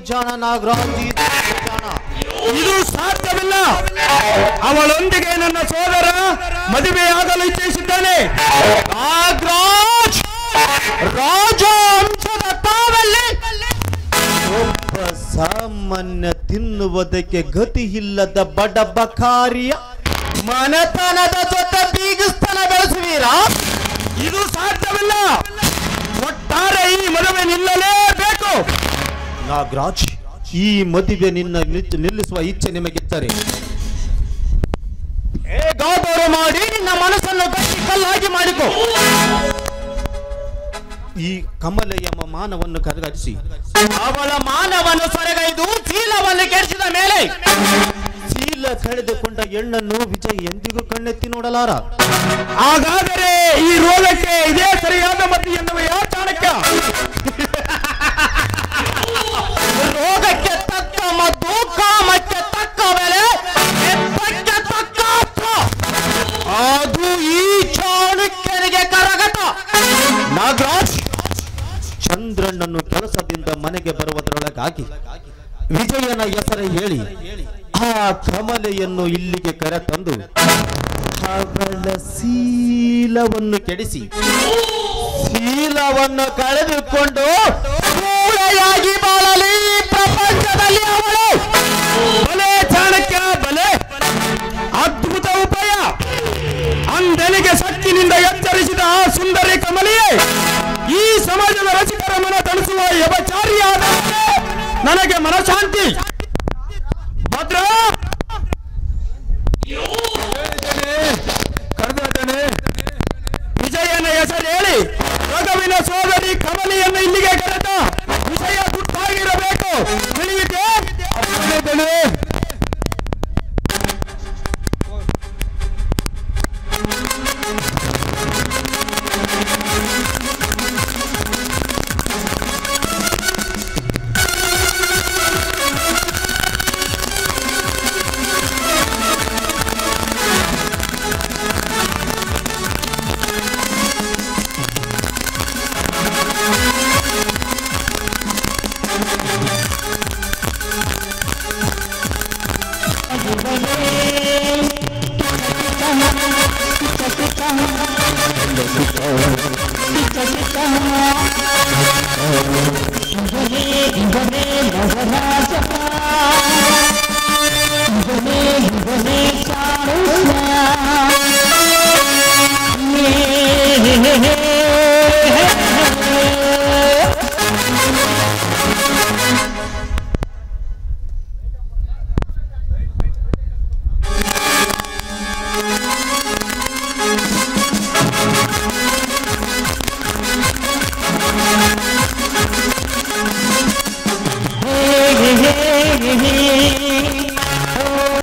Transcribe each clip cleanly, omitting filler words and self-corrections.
ಜಾಣ ನಾಗರಾಜ್ ಜಾಣ. ಇದು ಸಾಧ್ಯವಿಲ್ಲ. ಅವಳೊಂದಿಗೆ ನನ್ನ ಸೋದರ ಮದುವೆಯಾಗಲು ಇಚ್ಛಿಸಿದ್ದಾನೆ. ನಾಗರಾಜ್ ರಾಜವಂಶದ ತಾವಲ್ಲಿ ಒಬ್ಬ ಸಾಮಾನ್ಯ ತಿನ್ನುವುದಕ್ಕೆ ಗತಿ ಇಲ್ಲದ ಬಡ ಬಕಾರಿಯ ಮನೆತನದ ಜೊತೆ ಬೀಗಸ್ತನ ಬೆಳೆಸುವೀರಾ? ಇದು ಸಾಧ್ಯವಿಲ್ಲ. ಒಟ್ಟಾರೆ ಈ ಮದುವೆ ನಿಲ್ಲಲೇಬೇಕು. ನಾಗರಾಜ್, ಈ ಮದುವೆ ನಿಲ್ಲಿಸುವ ಇಚ್ಛೆ ನಿಮಗಿದ್ದರೆ ಹೇಗಾದರೂ ಮಾಡಿ ನಿನ್ನ ಮನಸ್ಸನ್ನು ಗಟ್ಟಿ ಕಲ್ಲಾಗಿ ಮಾಡಿಕೊ. ಈ ಕಮಲ ಎಂಬ ಮಾನವನ್ನು ಕರಗರಿಸಿ ಅವಳ ಮಾನವನ್ನು ಸೊರೆಗೈದು ಚೀಲವನ್ನು ಕೆಡಿಸಿದ ಮೇಲೆ ಚೀಲ ಕಳೆದುಕೊಂಡ ಹೆಣ್ಣನ್ನು ವಿಜಯ್ ಎಂದಿಗೂ ಕಣ್ಣೆತ್ತಿ ನೋಡಲಾರ. ಹಾಗಾದರೆ ಈ ರೋಗಕ್ಕೆ ಇದೇ ಸರಿಯಾದ ಮದ್ದು ಎನ್ನುವೆಯಾ ಚಾಣಕ್ಯ? ರೋಗಕ್ಕೆ ತಕ್ಕ ಮದ್ದು, ಕಾಮಕ್ಕೆ ತಕ್ಕ ಬೆಲೆ, ಎತ್ತಕ್ಕೆ ತಕ್ಕ ಅರ್ಥ. ಅದು ಈ ಚಾಣಕ್ಯನಿಗೆ ಕರಗತ. ನಾಗರಾಜ್, ಚಂದ್ರಣ್ಣನ್ನು ಕೆಲಸದಿಂದ ಮನೆಗೆ ಬರುವುದರೊಳಗಾಗಿ ವಿಜಯನ ಹೆಸರು ಹೇಳಿ ಆ ಕಮಲೆಯನ್ನು ಇಲ್ಲಿಗೆ ಕರೆತಂದು ಅವಳ ಶೀಲವನ್ನು ಕೆಡಿಸಿ ಶೀಲವನ್ನು ಕಳೆದುಕೊಂಡು ಮೂಳೆಯಾಗಿ ಬಾಳಲಿ ಪ್ರಪಂಚದಲ್ಲಿ ಅವಳು. ಬಲೆ ಚಾಣಕ್ಯ, ಬಲೆ ಅದ್ಭುತ ಉಪಾಯ. ಅಂದೆನಿಗೆ ಶಕ್ತಿನಿಂದ ಎಚ್ಚರಿಸಿದ ಆ ಸುಂದರಿ ಕಮಲಿಯೇ ಈ ಸಮಾಜದ ರಸಿಕರ ಮನ ತಣಿಸುವ ಯಭಚಾರಿಯಾದ ನನಗೆ ಮನಶಾಂತಿ. ಭದ್ರ ಕರೆದಿದ್ದೇನೆ. ವಿಜಯನ ಹೆಸರು ಹೇಳಿ ರಘುವಿನ ಸೋದರಿ ಕಮಲಿಯನ್ನು ಇಲ್ಲಿಗೆ ಕರೆದ ವಿಷಯ ಗುಟ್ಟಾಗಿರಬೇಕು. ತಿಳಿಯಿತೆ?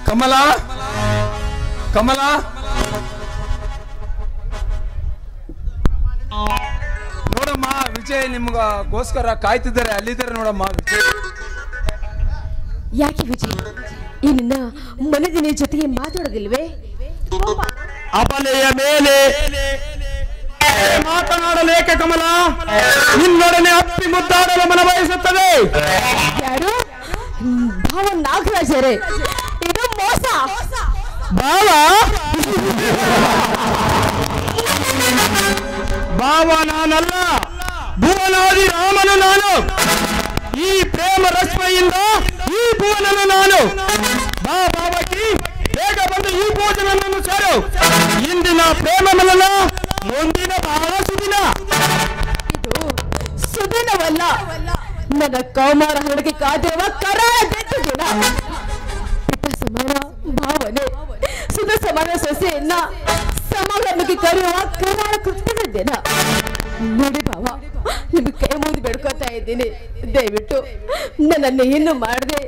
ಕಮಲ, ಕಮಲ, ನೋಡಮ್ಮ, ವಿಜಯ್ ನಿಮ್ಗೋಸ್ಕರ ಕಾಯ್ತಿದ್ದಾರೆ. ಅಲ್ಲಿದ್ದಾರೆ ನೋಡಮ್ಮ ವಿಜಯ್. ಯಾಕೆ ವಿಜಯ್ ಈ ನಿನ್ನ ಮನದಿನ ಜೊತೆಗೆ ಮಾತಾಡೋದಿಲ್ವೇ? ಅಬಲೆಯ ಮೇಲೆ ಮಾತನಾಡಲೇಕೆ ಕಮಲ? ನಿನ್ನೊಡನೆ ಅಪ್ಪಿ ಮುದ್ದಾಡಲು ಮನ ಬಯಸುತ್ತದೆ. ಯಾರು? ಭಾವ ನಾಗರಾಜರೇ, ಇದು ಮೋಸ. ಭಾವ ಭಾವ ನಾನಲ್ಲ, ಭುವನಾದಿ ರಾಮನು ನಾನು. ಈ ಪ್ರೇಮ ರಶ್ಮಿಯಿಂದ ಈ ಭುವನನು ನಾನು. ಬಾ ಬಾಬಾಕಿ, ಬೇಗ ಬಂದು ಈ ಭೋಜನವನ್ನು ಸೇರು. ಇಂದಿನ ಪ್ರೇಮ ಮಲನ, ಮುಂದಿನ ಬಹಳ ಸುದಿನ. ಇದು ಸುದಿನವಲ್ಲ, ನನ್ನ ಕೌಮಾರ ಹರಡಿಗೆ ಕಾದಿರುವ ಕರಾಳ ದಿನ. ಪಿತ ಸಮಾನ ಭಾವನೆ, ಸುದ ಸಮಾನ ಸೊಸೆಯನ್ನ ಸಮಾಗಮಕ್ಕೆ ಕರೆಯುವ ಕರಾಳ ಕೃತ್ಯದ ದಿನ. ನೋಡಿ ಭಾವ, ನಿಮಗೆ ಕೈ ಮುಗಿದು ಬೇಡ್ಕೋತಾ ಇದ್ದೀನಿ, ದಯವಿಟ್ಟು ನನ್ನನ್ನು ಏನು ಮಾಡದೆ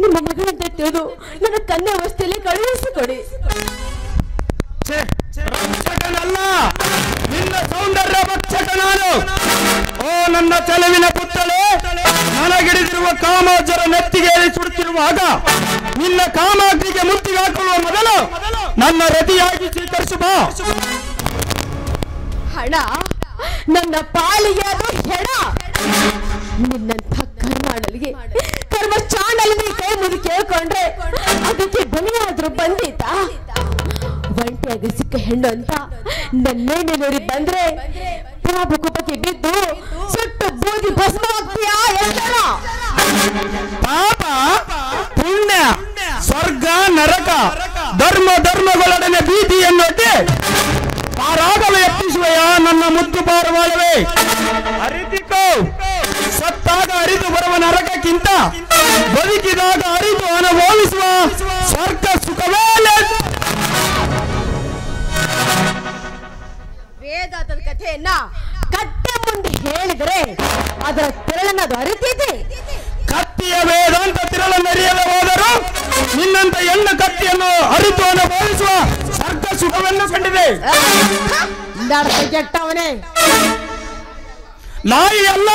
ನಿಮ್ಮ ಮಗಳಂತ ತಿಳಿದು ನನ್ನ ಕನ್ಯಾ ಅವಸ್ಥೆಯಲ್ಲಿ ಕಳುಹಿಸಿಕೊಡಿ. ರಕ್ಷಕನಲ್ಲ, ನಿನ್ನ ಸೌಂದರ್ಯ ಭಕ್ಷಕ ನಾನು. ಓ ನನ್ನ ಚೆಲುವಿನ ಪುತ್ತಳೆ, ನನಗಿಡಿದಿರುವ ಕಾಮೋಜರ ನೆತ್ತಿಗೇರಿ ಸುಡುತ್ತಿರುವಾಗ ನಿನ್ನ ಕಾಮಾಗ್ನಿಗೆ ಮುತ್ತಿಗೆ ಹಾಕೊಳ್ಳುವ ಮೊದಲು ನನ್ನ ರತಿಯಾಗಿ ಸ್ವೀಕರಿಸು ಬಾ. ಹಣ ನನ್ನ ಪಾಲಿಗೆ ಅದು ಹೆಣ. ನಿನ್ನಂಥ ಕರ್ಮಾಡಲಿಗೆ ಅನ್ಕೊಂಡ್ರೆ ಅದಕ್ಕೆ ಬಲಿಯಾದ್ರೂ ಬಂದಿತ್ತ. ಒಂಟಿಯಾಗಿ ಸಿಕ್ಕ ಹೆಣ್ಣು ಅಂತ ನನ್ನೇನೆ ನೋಡಿ ಬಂದ್ರೆ ಪ್ರಾಭು ಕೋಪಕ್ಕೆ ಬಿದ್ದು ಸುಟ್ಟು ಬೂದಿ ಭಸ್ಮವಾಗ್ತೀಯಾ? ಪಾಪ ಪುಣ್ಯ ಸ್ವರ್ಗ ನರಕ ಧರ್ಮಗಳೊಡನೆ ಭೀತಿಯನ್ನೊಡ್ಡಿ ಪಾರಾಗಲು ಯತ್ನಿಸುವೆಯ ನನ್ನ ಮುದ್ದು ಪಾರವಾಳವೇ. ಅರಿತಿಕೋ, ಸತ್ತಾಗ ಅರಿತು ಬರುವ ನರಕಕ್ಕಿಂತ ಬದುಕಿದಾಗ ಅರಿತು ಅನುಭವಿಸುವ ಸ್ವರ್ಗ ಸುಖವೇ. ವೇದಾಂತದ ಕಥೆಯನ್ನ ಕತ್ತೆ ಮುಂದೆ ಹೇಳಿದರೆ ಅದರ ತಿರಳನ್ನದು ಅರಿತಿದೆ. ಕತ್ತಿಯ ವೇದಾಂತ ತಿರಳನ್ನರಿಯದೆ ಹೋದರೂ ನಿನ್ನಂತ ಹೆಣ್ಣು ಕತ್ತಿಯನ್ನು ಅರಿತು ಅನುಭವಿಸುವ ಸ್ವರ್ಗ ಸುಖವನ್ನು ಕಂಡಿದೆ. ಕೆಟ್ಟವನೇ, ನಾಯಿ ಅಲ್ಲ,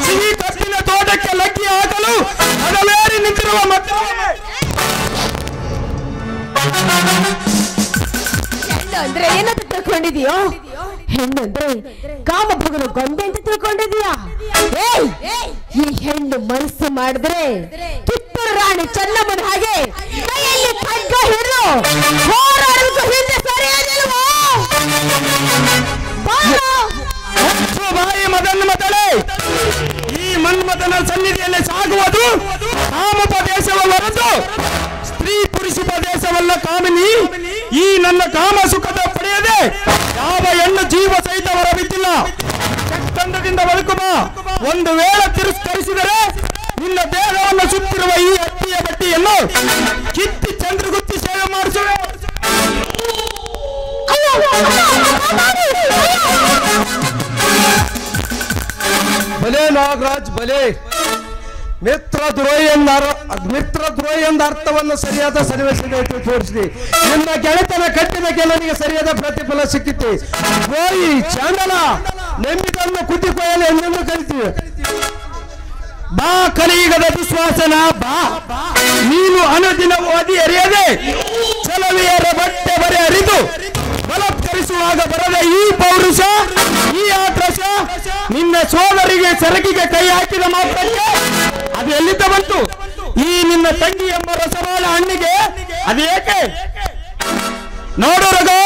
ಸಿಹಿ ಕತ್ತಿನ ತೋಟಕ್ಕೆ ಲಕ್ಕಿ ಹಾಕಲು ಅದವೇರಿ ನಿಂತಿರುವ ಮತ್ತೆ ಹೆಣ್ಣು ಅಂದ್ರೆ ಏನಂತ ತಿಳ್ಕೊಂಡಿದೀಯೋ? ಹೆಣ್ಣು ಅಂದ್ರೆ ಕಾಮಭಗನ ಗೊಂಬೆ ಅಂತ ತಿಳ್ಕೊಂಡಿದೀಯಾ? ಈ ಹೆಣ್ಣು ಮನಸ್ಸು ಮಾಡಿದ್ರೆ ಕಿತ್ತೂರು ರಾಣಿ ಚೆನ್ನಮ್ಮನ ಹಾಗೆ ಕೈಯಲ್ಲಿ ಖಡ್ಗ ಹಿಡಿದು ಹೋರಾಡೋದಕ್ಕೂ ಹಿಂದೆ ಸರಿಯಾಗಿಲ್ವೋ? ಬಾಯಿ ಮದನ್ಮತಳೆ, ಈ ಮನ್ಮಥನ ಸನ್ನಿಧಿಯಲ್ಲಿ ಸಾಗುವುದು ಕಾಮೋಪದೇಶವ ಹೊರತು ಸ್ತ್ರೀ ಪುರುಷ ಉಪದೇಶವಲ್ಲ. ಕಾಮಿನಿ, ಈ ನನ್ನ ಕಾಮ ಸುಖದ ಪಡೆಯದೆ ಯಾವ ಹೆಣ್ಣು ಜೀವ ಸಹಿತ ಹೊರಬಿದ್ದಿಲ್ಲ. ಚಟ್ಟಂಡದಿಂದ ಬದುಕುವ ಒಂದು ವೇಳೆ ತಿರಸ್ಕರಿಸಿದರೆ ನಿನ್ನ ದೇಹವನ್ನು ಸುತ್ತಿರುವ ಈ ಹತ್ತಿಯ ಬಟ್ಟೆಯನ್ನು ಕಿತ್ತಿ ಚಂದ್ರಗುತ್ತಿ ಸೇವೆ ಮಾಡಿಸುವೆ. ಭಲೆ ನಾಗರಾಜ್ ಭಲೆ. ಮಿತ್ರ ದ್ರೋಹಿ ಎಂದ ಅರ್ಥವನ್ನು ಸರಿಯಾದ ಸನ್ನಿವೇಶದಲ್ಲಿ ತೋರಿಸಿದೆ. ನಿನ್ನ ಗೆಳೆತನ ಕಟ್ಟಿದ ಗೆಲನಿಗೆ ಸರಿಯಾದ ಪ್ರತಿಫಲ ಸಿಕ್ಕಿತ್ತು. ದ್ರೋಹಿ ಚಾಂಡಲ ನೆಮ್ಮಿದನ್ನು ಕುತ್ತಿಕೊಳ್ಳಲು ಎಂದೆಂದು ಕರಿತೀವಿ. ಬಾ ಕಲಿಯುಗದ ದುಶ್ವಾಸನ ಬಾ, ನೀನು ಅನುದಿನ ಓದಿ ಅರಿಯದೆ ಚಲವಿಯರ ಬಟ್ಟೆ ಬರೆ ಅರಿದು ಬಲತ್ಕರಿಸುವಾಗ ಬರದ ಈ ಪೌರುಷ, ಈ ಆಕ್ರೋಶ ನಿನ್ನ ಸೋದರಿಗೆ ಸರಕಿಗೆ ಕೈ ಹಾಕಿದ ಮಾತ್ರಕ್ಕೆ ಅದು ಎಲ್ಲಿದ್ದ ಬಂತು? ಈ ನಿನ್ನ ತಂಗಿ ಎಂಬ ರಸವಾಳ ಹಣ್ಣಿಗೆ ಅದು ಏಕೆ? ನೋಡು ರಘು,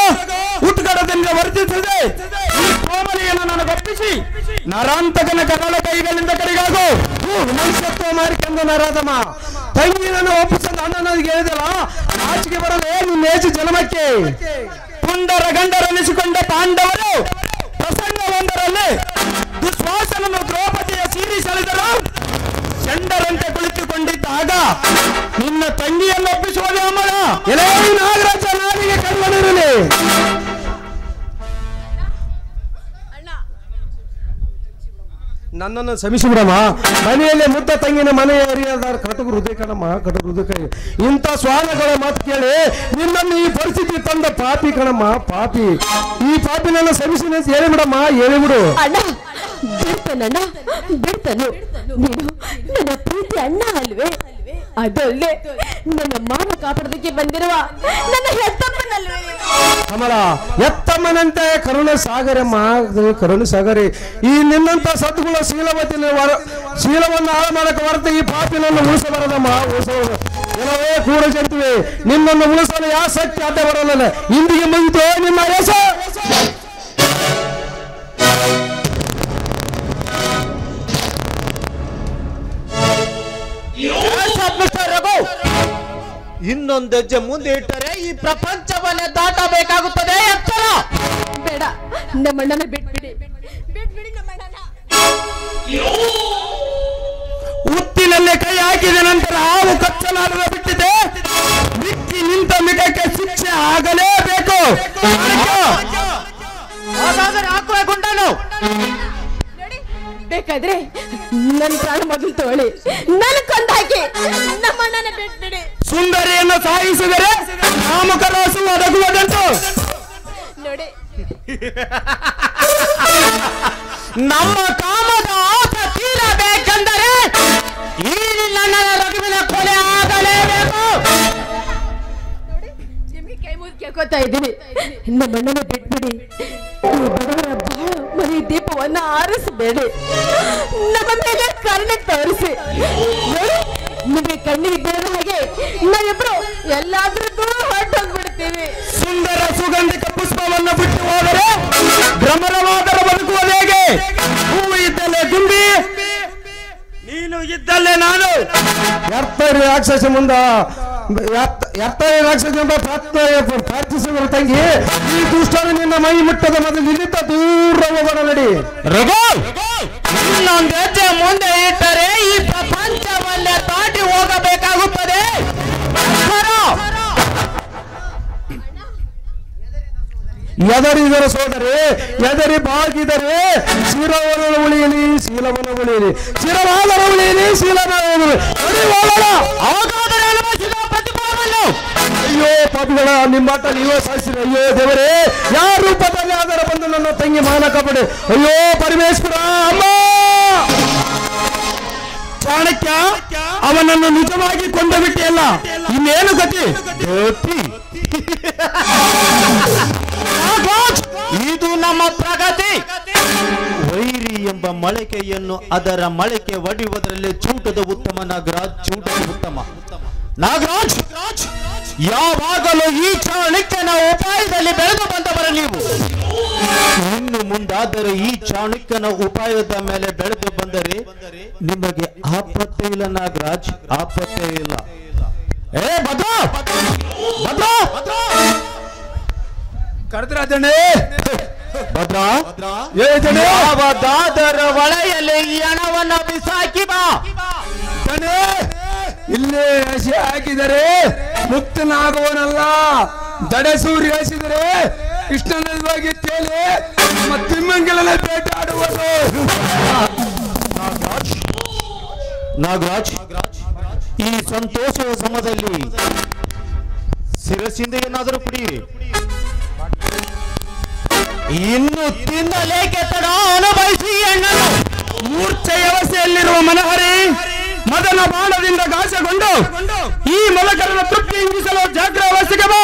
ಉತ್ಕಟದಿಂದ ವರ್ತಿಸದೆ ಈ ಕೋಮಲಿಯನ್ನು ನನಗೊಪ್ಪಿಸಿ ನರಾಂತಕನ ಕನ್ನಡ ಕೈಗಳಿಂದ ಕರಿಗಾಗು. ಮನುಷ್ಯತ್ವ ಮಾರಿಕೊಂಡು ನರಾದಮ್ಮ ತಂಗಿ ನನ್ನ ಒಪ್ಪಿಸಲು ಅಣ್ಣನಿಗೆ ಹೇಳಿದಲ್ಲ, ಆಚೆಗೆ ಬರಲೇ ನಿನ್ನ ಏಜು ಜನ್ಮಕ್ಕೆ. ಪುಂಡರ ಗಂಡರೆನಿಸಿಕೊಂಡ ಪಾಂಡವರು ಪ್ರಸಂಗವೊಂದರಲ್ಲಿ ದುಶ್ವಾಸನನ್ನು ದ್ರೌಪದಿಯ ಸೀರಿ ಸೆಳೆದರು. ಚಂಡರಂತೆ ಕುಳಿತುಕೊಂಡಿದ್ದಾಗ ನಿನ್ನ ತಂಗಿಯನ್ನು ಒಪ್ಪಿಸುವುದೇ ಅಮ್ಮನ. ಎಲೇ ನಾಗರಾಜ, ನಾಲಿಗೆ ಕಣ್ಣನಿರಲಿ. ನನ್ನನ್ನು ಶ್ರಮಿಸಿಬಿಡಮ್ಮ. ಮನೆಯಲ್ಲಿ ಮುದ್ದ ತಂಗಿನ ಮನೆಯ ಅರಿಯದಾರ ಕಟುಕು ಹೃದಯ ಕಣಮ್ಮ, ಕಟುಕು ಹೃದಯ. ಇಂಥ ಸ್ವಾಮಿಗಳ ಮಾತು ಕೇಳಿ ನಿನ್ನನ್ನು ಈ ಪರಿಸ್ಥಿತಿ ತಂದ ಪಾಪಿ ಕಣಮ್ಮ, ಪಾಪಿ. ಈ ಪಾಪಿ ನನ್ನ ಶ್ರಮಿಸಿ ಅಂತ ಹೇಳಿಬಿಡಮ್ಮ, ಹೇಳಿಬಿಡು. ಅಣ್ಣ ಬಿಡ್ತಾನಣ್ಣ, ಬಿಡ್ತಾನು. ನೀನು ನನ್ನ ಪ್ರೀತಿ ಅಣ್ಣ ಅಲ್ವೇ? ಅದಲ್ಲೇ ನನ್ನ ಮಾನ ಕಾಪಾಡೋದಕ್ಕೆ ಬಂದಿರುವ ನನ್ನ ಹೆತ್ತಮ್ಮನಲ್ವೇ? ಕಮಲ ಎತ್ತಮ್ಮನಂತೆ ಕರುಣ ಸಾಗರಮ್ಮ, ಕರುಣ ಸಾಗರಿ. ಈ ನಿನ್ನಂತ ಸದ್ಗುಣ ಶೀಲವನ್ನು ಹಾಳು ಮಾಡಕ್ಕೆ ಹೊರತು ಈ ಪಾಪಿನನ್ನು ಉಳಿಸಬಾರದಮ್ಮ, ಉಳಿಸಬಾರದು. ಕೆಲವೇ ಕೂಡ ಜಂತುವೆ, ನಿನ್ನನ್ನು ಉಳಿಸಲು ಯಾವ ಶಕ್ತಿ ಅಡ್ಡ ಬರಲ್ಲ. ಇಂದಿಗೆ ಮುಗಿತು ನಿಮ್ಮ ಯಶ. ಇನ್ನೊಂದು ಹೆಜ್ಜೆ ಮುಂದೆ ಇಟ್ಟರೆ ಈ ಪ್ರಪಂಚವನ್ನೇ ದಾಟಬೇಕಾಗುತ್ತದೆ. ಎಚ್ಚರ. ಬೇಡ, ನಮ್ಮಣ್ಣನ ಬಿಟ್ಬಿಡಿ, ಬಿಟ್ಬಿಡಿ ನಮ್ಮಣ್ಣನ. ಉತ್ತಿನಲ್ಲಿ ಕೈ ಹಾಕಿದ ನಂತರ ಹಾವು ಕಚ್ಚಲಾರದೆ ಬಿಟ್ಟಿದೆ. ಬಿಕ್ಕಿ ನಿಂತ ಮಿಗಕ್ಕೆ ಶಿಕ್ಷೆ ಆಗಲೇಬೇಕು. ಹಾಗಾದರೆ ಹಾಕುವ ಗುಂಡನು. ಬೇಕಾದ್ರೆ ನನ್ನ ಪ್ರಾಣ ಮೊದಲು ತಗೊಳ್ಳಿ, ನನ್ನ ಕೊಂದು ಹಾಕಿ ನಮ್ಮಣ್ಣನ ಬಿಟ್ಬಿಡಿ. ಸುಂದರಿಯನ್ನು ಸಾಯಿಸಿದರೆ ಕಾಮಕರಾಸು ಒದಗುವುದಂಟು. ನೋಡಿ, ನಮ್ಮ ಕಾಮದ ಆಸ ತೀರಬೇಕೆಂದರೆ ಈ ನನ್ನ ರಘುವಿನ ಕೊಲೆ ಆಗಲೇಬೇಕು. ನಿಮಗೆ ಕೈ ಮುಗಿದು ಕೇಳ್ಕೊತಾ ಇದ್ದೀನಿ, ನಮ್ಮಣ್ಣನ ಬಿಟ್ಬಿಡಿ. ಈ ಬಡವರ ಬಾಳ ಮನೆ ದೀಪವನ್ನ ಆರಿಸಬೇಡಿ, ನಮ್ಮ ಮೇಲೆ ಕರುಣೆ ತೋರಿಸಿ. ನೋಡಿ, ನಿಮಗೆ ಕಣ್ಣಿಗೆ ಬೀಳದ ಹಾಗೆ ನಾವಿಬ್ರು ಎಲ್ಲಾದ್ರೂ ದೂರ ಹೊರಟೋಗ್ಬಿಡ್ತೀವಿ. ಸುಂದರ ಸುಗಂಧಿಕ ಪುಷ್ಪವನ್ನು ಬಿಟ್ಟು ಹೋದರೆ ಭ್ರಮರವಾದರ ಬದುಕುವುದು ಹೇಗೆ? ಹೂವು ಇದ್ದಲ್ಲೇ ದುಂಬಿ, ನೀನು ಇದ್ದಲ್ಲೇ ನಾನು. ಎರ್ತರಿ ರಾಕ್ಷಸ ಮುಂದ ಎರ್ತರಿ ರಾಕ್ಷಸ ಪ್ರಾರ್ಥಿಸಿದರು ತಂಗಿ. ಈ ದುಷ್ಟರು ನಿನ್ನ ಮೈ ಮುಟ್ಟದ ಮೊದಲು ಇಲ್ಲಿದ್ದ ದೂರ ಹೋಗೋಣ ನಡಿ. ರಘು, ಇನ್ನೊಂದು ಹೆಜ್ಜೆ ಮುಂದೆ ಇಟ್ಟರೆ ಈ ಪ್ರಪಂಚವನ್ನೇ ದಾಟಿ ಹೋಗಬೇಕಾಗುತ್ತದೆ. ಎದರಿದರ ಸೋದರಿ, ಎದರಿ ಬಾಗಿದರೆ ಶಿರವನ ಉಳಿಯಲಿ ಶೀಲವನ ಉಳಿಯಲಿ, ಶಿರವಾದರ ಉಳಿಯಲಿ ಶೀಲನ ಉಳಿಯಲಿ. ಅಯ್ಯೋ ಪಾಪಿಗಳ ನಿಮ್ಮಾಟ ನೀವೇ ಸಾಯಿಸಿರಿ. ಅಯ್ಯೋ ದೇವರೇ, ಯಾರ ರೂಪದಲ್ಲಿ ಆದರ ಬಂದು ನನ್ನ ತಂಗಿ ಮಾನ ಕಾಪಾಡಿ. ಅಯ್ಯೋ ಪರಮೇಶ್ವರ, ಅಮ್ಮ ಚಾಣಕ್ಯ, ಅವನನ್ನು ನಿಜವಾಗಿ ಕೊಂದು ಬಿಟ್ಟಿಯಲ್ಲ, ಇನ್ನೇನು ಗತಿ? ಇದು ನಮ್ಮ ಪ್ರಗತಿ. ವೈರಿ ಎಂಬ ಮೊಳಕೆಯನ್ನು ಅದರ ಮೊಳಕೆ ಒಡೆಯುವುದರಲ್ಲಿ ಚೂಟದ ಉತ್ತಮ ನಾಗರಾಜ್, ಚೂಟದ ಉತ್ತಮ ನಾಗರಾಜ್. ಯಾವಾಗಲೂ ಈ ಚಾಣಕ್ಯನ ಉಪಾಯದಲ್ಲಿ ಬೆಳೆದು ಬಂದವರ ನೀವು. ಇನ್ನು ಮುಂದಾದರೂ ಈ ಚಾಣಕ್ಯನ ಉಪಾಯದ ಮೇಲೆ ಬೆಳೆದು ಬಂದರೆ ನಿಮಗೆ ಆಪತ್ತೇ ಇಲ್ಲ ನಾಗರಾಜ್, ಆಪತ್ತೇ ಇಲ್ಲ. ಏ ಭದ್ರ, ಭದ್ರ ಕರೆದ್ರಾಜಣೆ ಭದ್ರ, ಏಜಣೆ ಯಾವದಾದರ ಒಳೆಯಲ್ಲಿ ಈ ಹಣವನ್ನು ಬಿಸಾಕಿ ಬಾ. ಇಲ್ಲೇ ಹಸಿ ಹಾಕಿದರೆ ಮುಕ್ತನಾಗುವನಲ್ಲ, ದಡಸೂರಿ ಹಾಸಿದರೆ ಕೃಷ್ಣನಲ್ಲಿ ತೇಲಿ ನಮ್ಮ ತಿಮ್ಮಂಗಲನ್ನ ಬೇಟಾಡುವುದು. ನಾಗರಾಜ್, ಈ ಸಂತೋಷದ ಸಮಯದಲ್ಲಿ ಶಿರಸಿಂದ ಏನಾದರೂ ಕುಡಿಯಿರಿ. ಇನ್ನು ತಿನ್ನಲೇಕೆ ತಡ, ಅನುಭವಿಸಿ ಎಣ್ಣನ್ನು. ಮೂರ್ಛೆ ವ್ಯವಸ್ಥೆಯಲ್ಲಿರುವ ಮನಹರಿ ಮದನ ಬಾಣದಿಂದ ಘಾಸಗೊಂಡು ಈ ಮಲಕರನ ತೃಪ್ತಿ ಹಿಂಗಿಸಲು ಜಾಗ್ರ ಅವಶ್ಯಕ ಬಾ.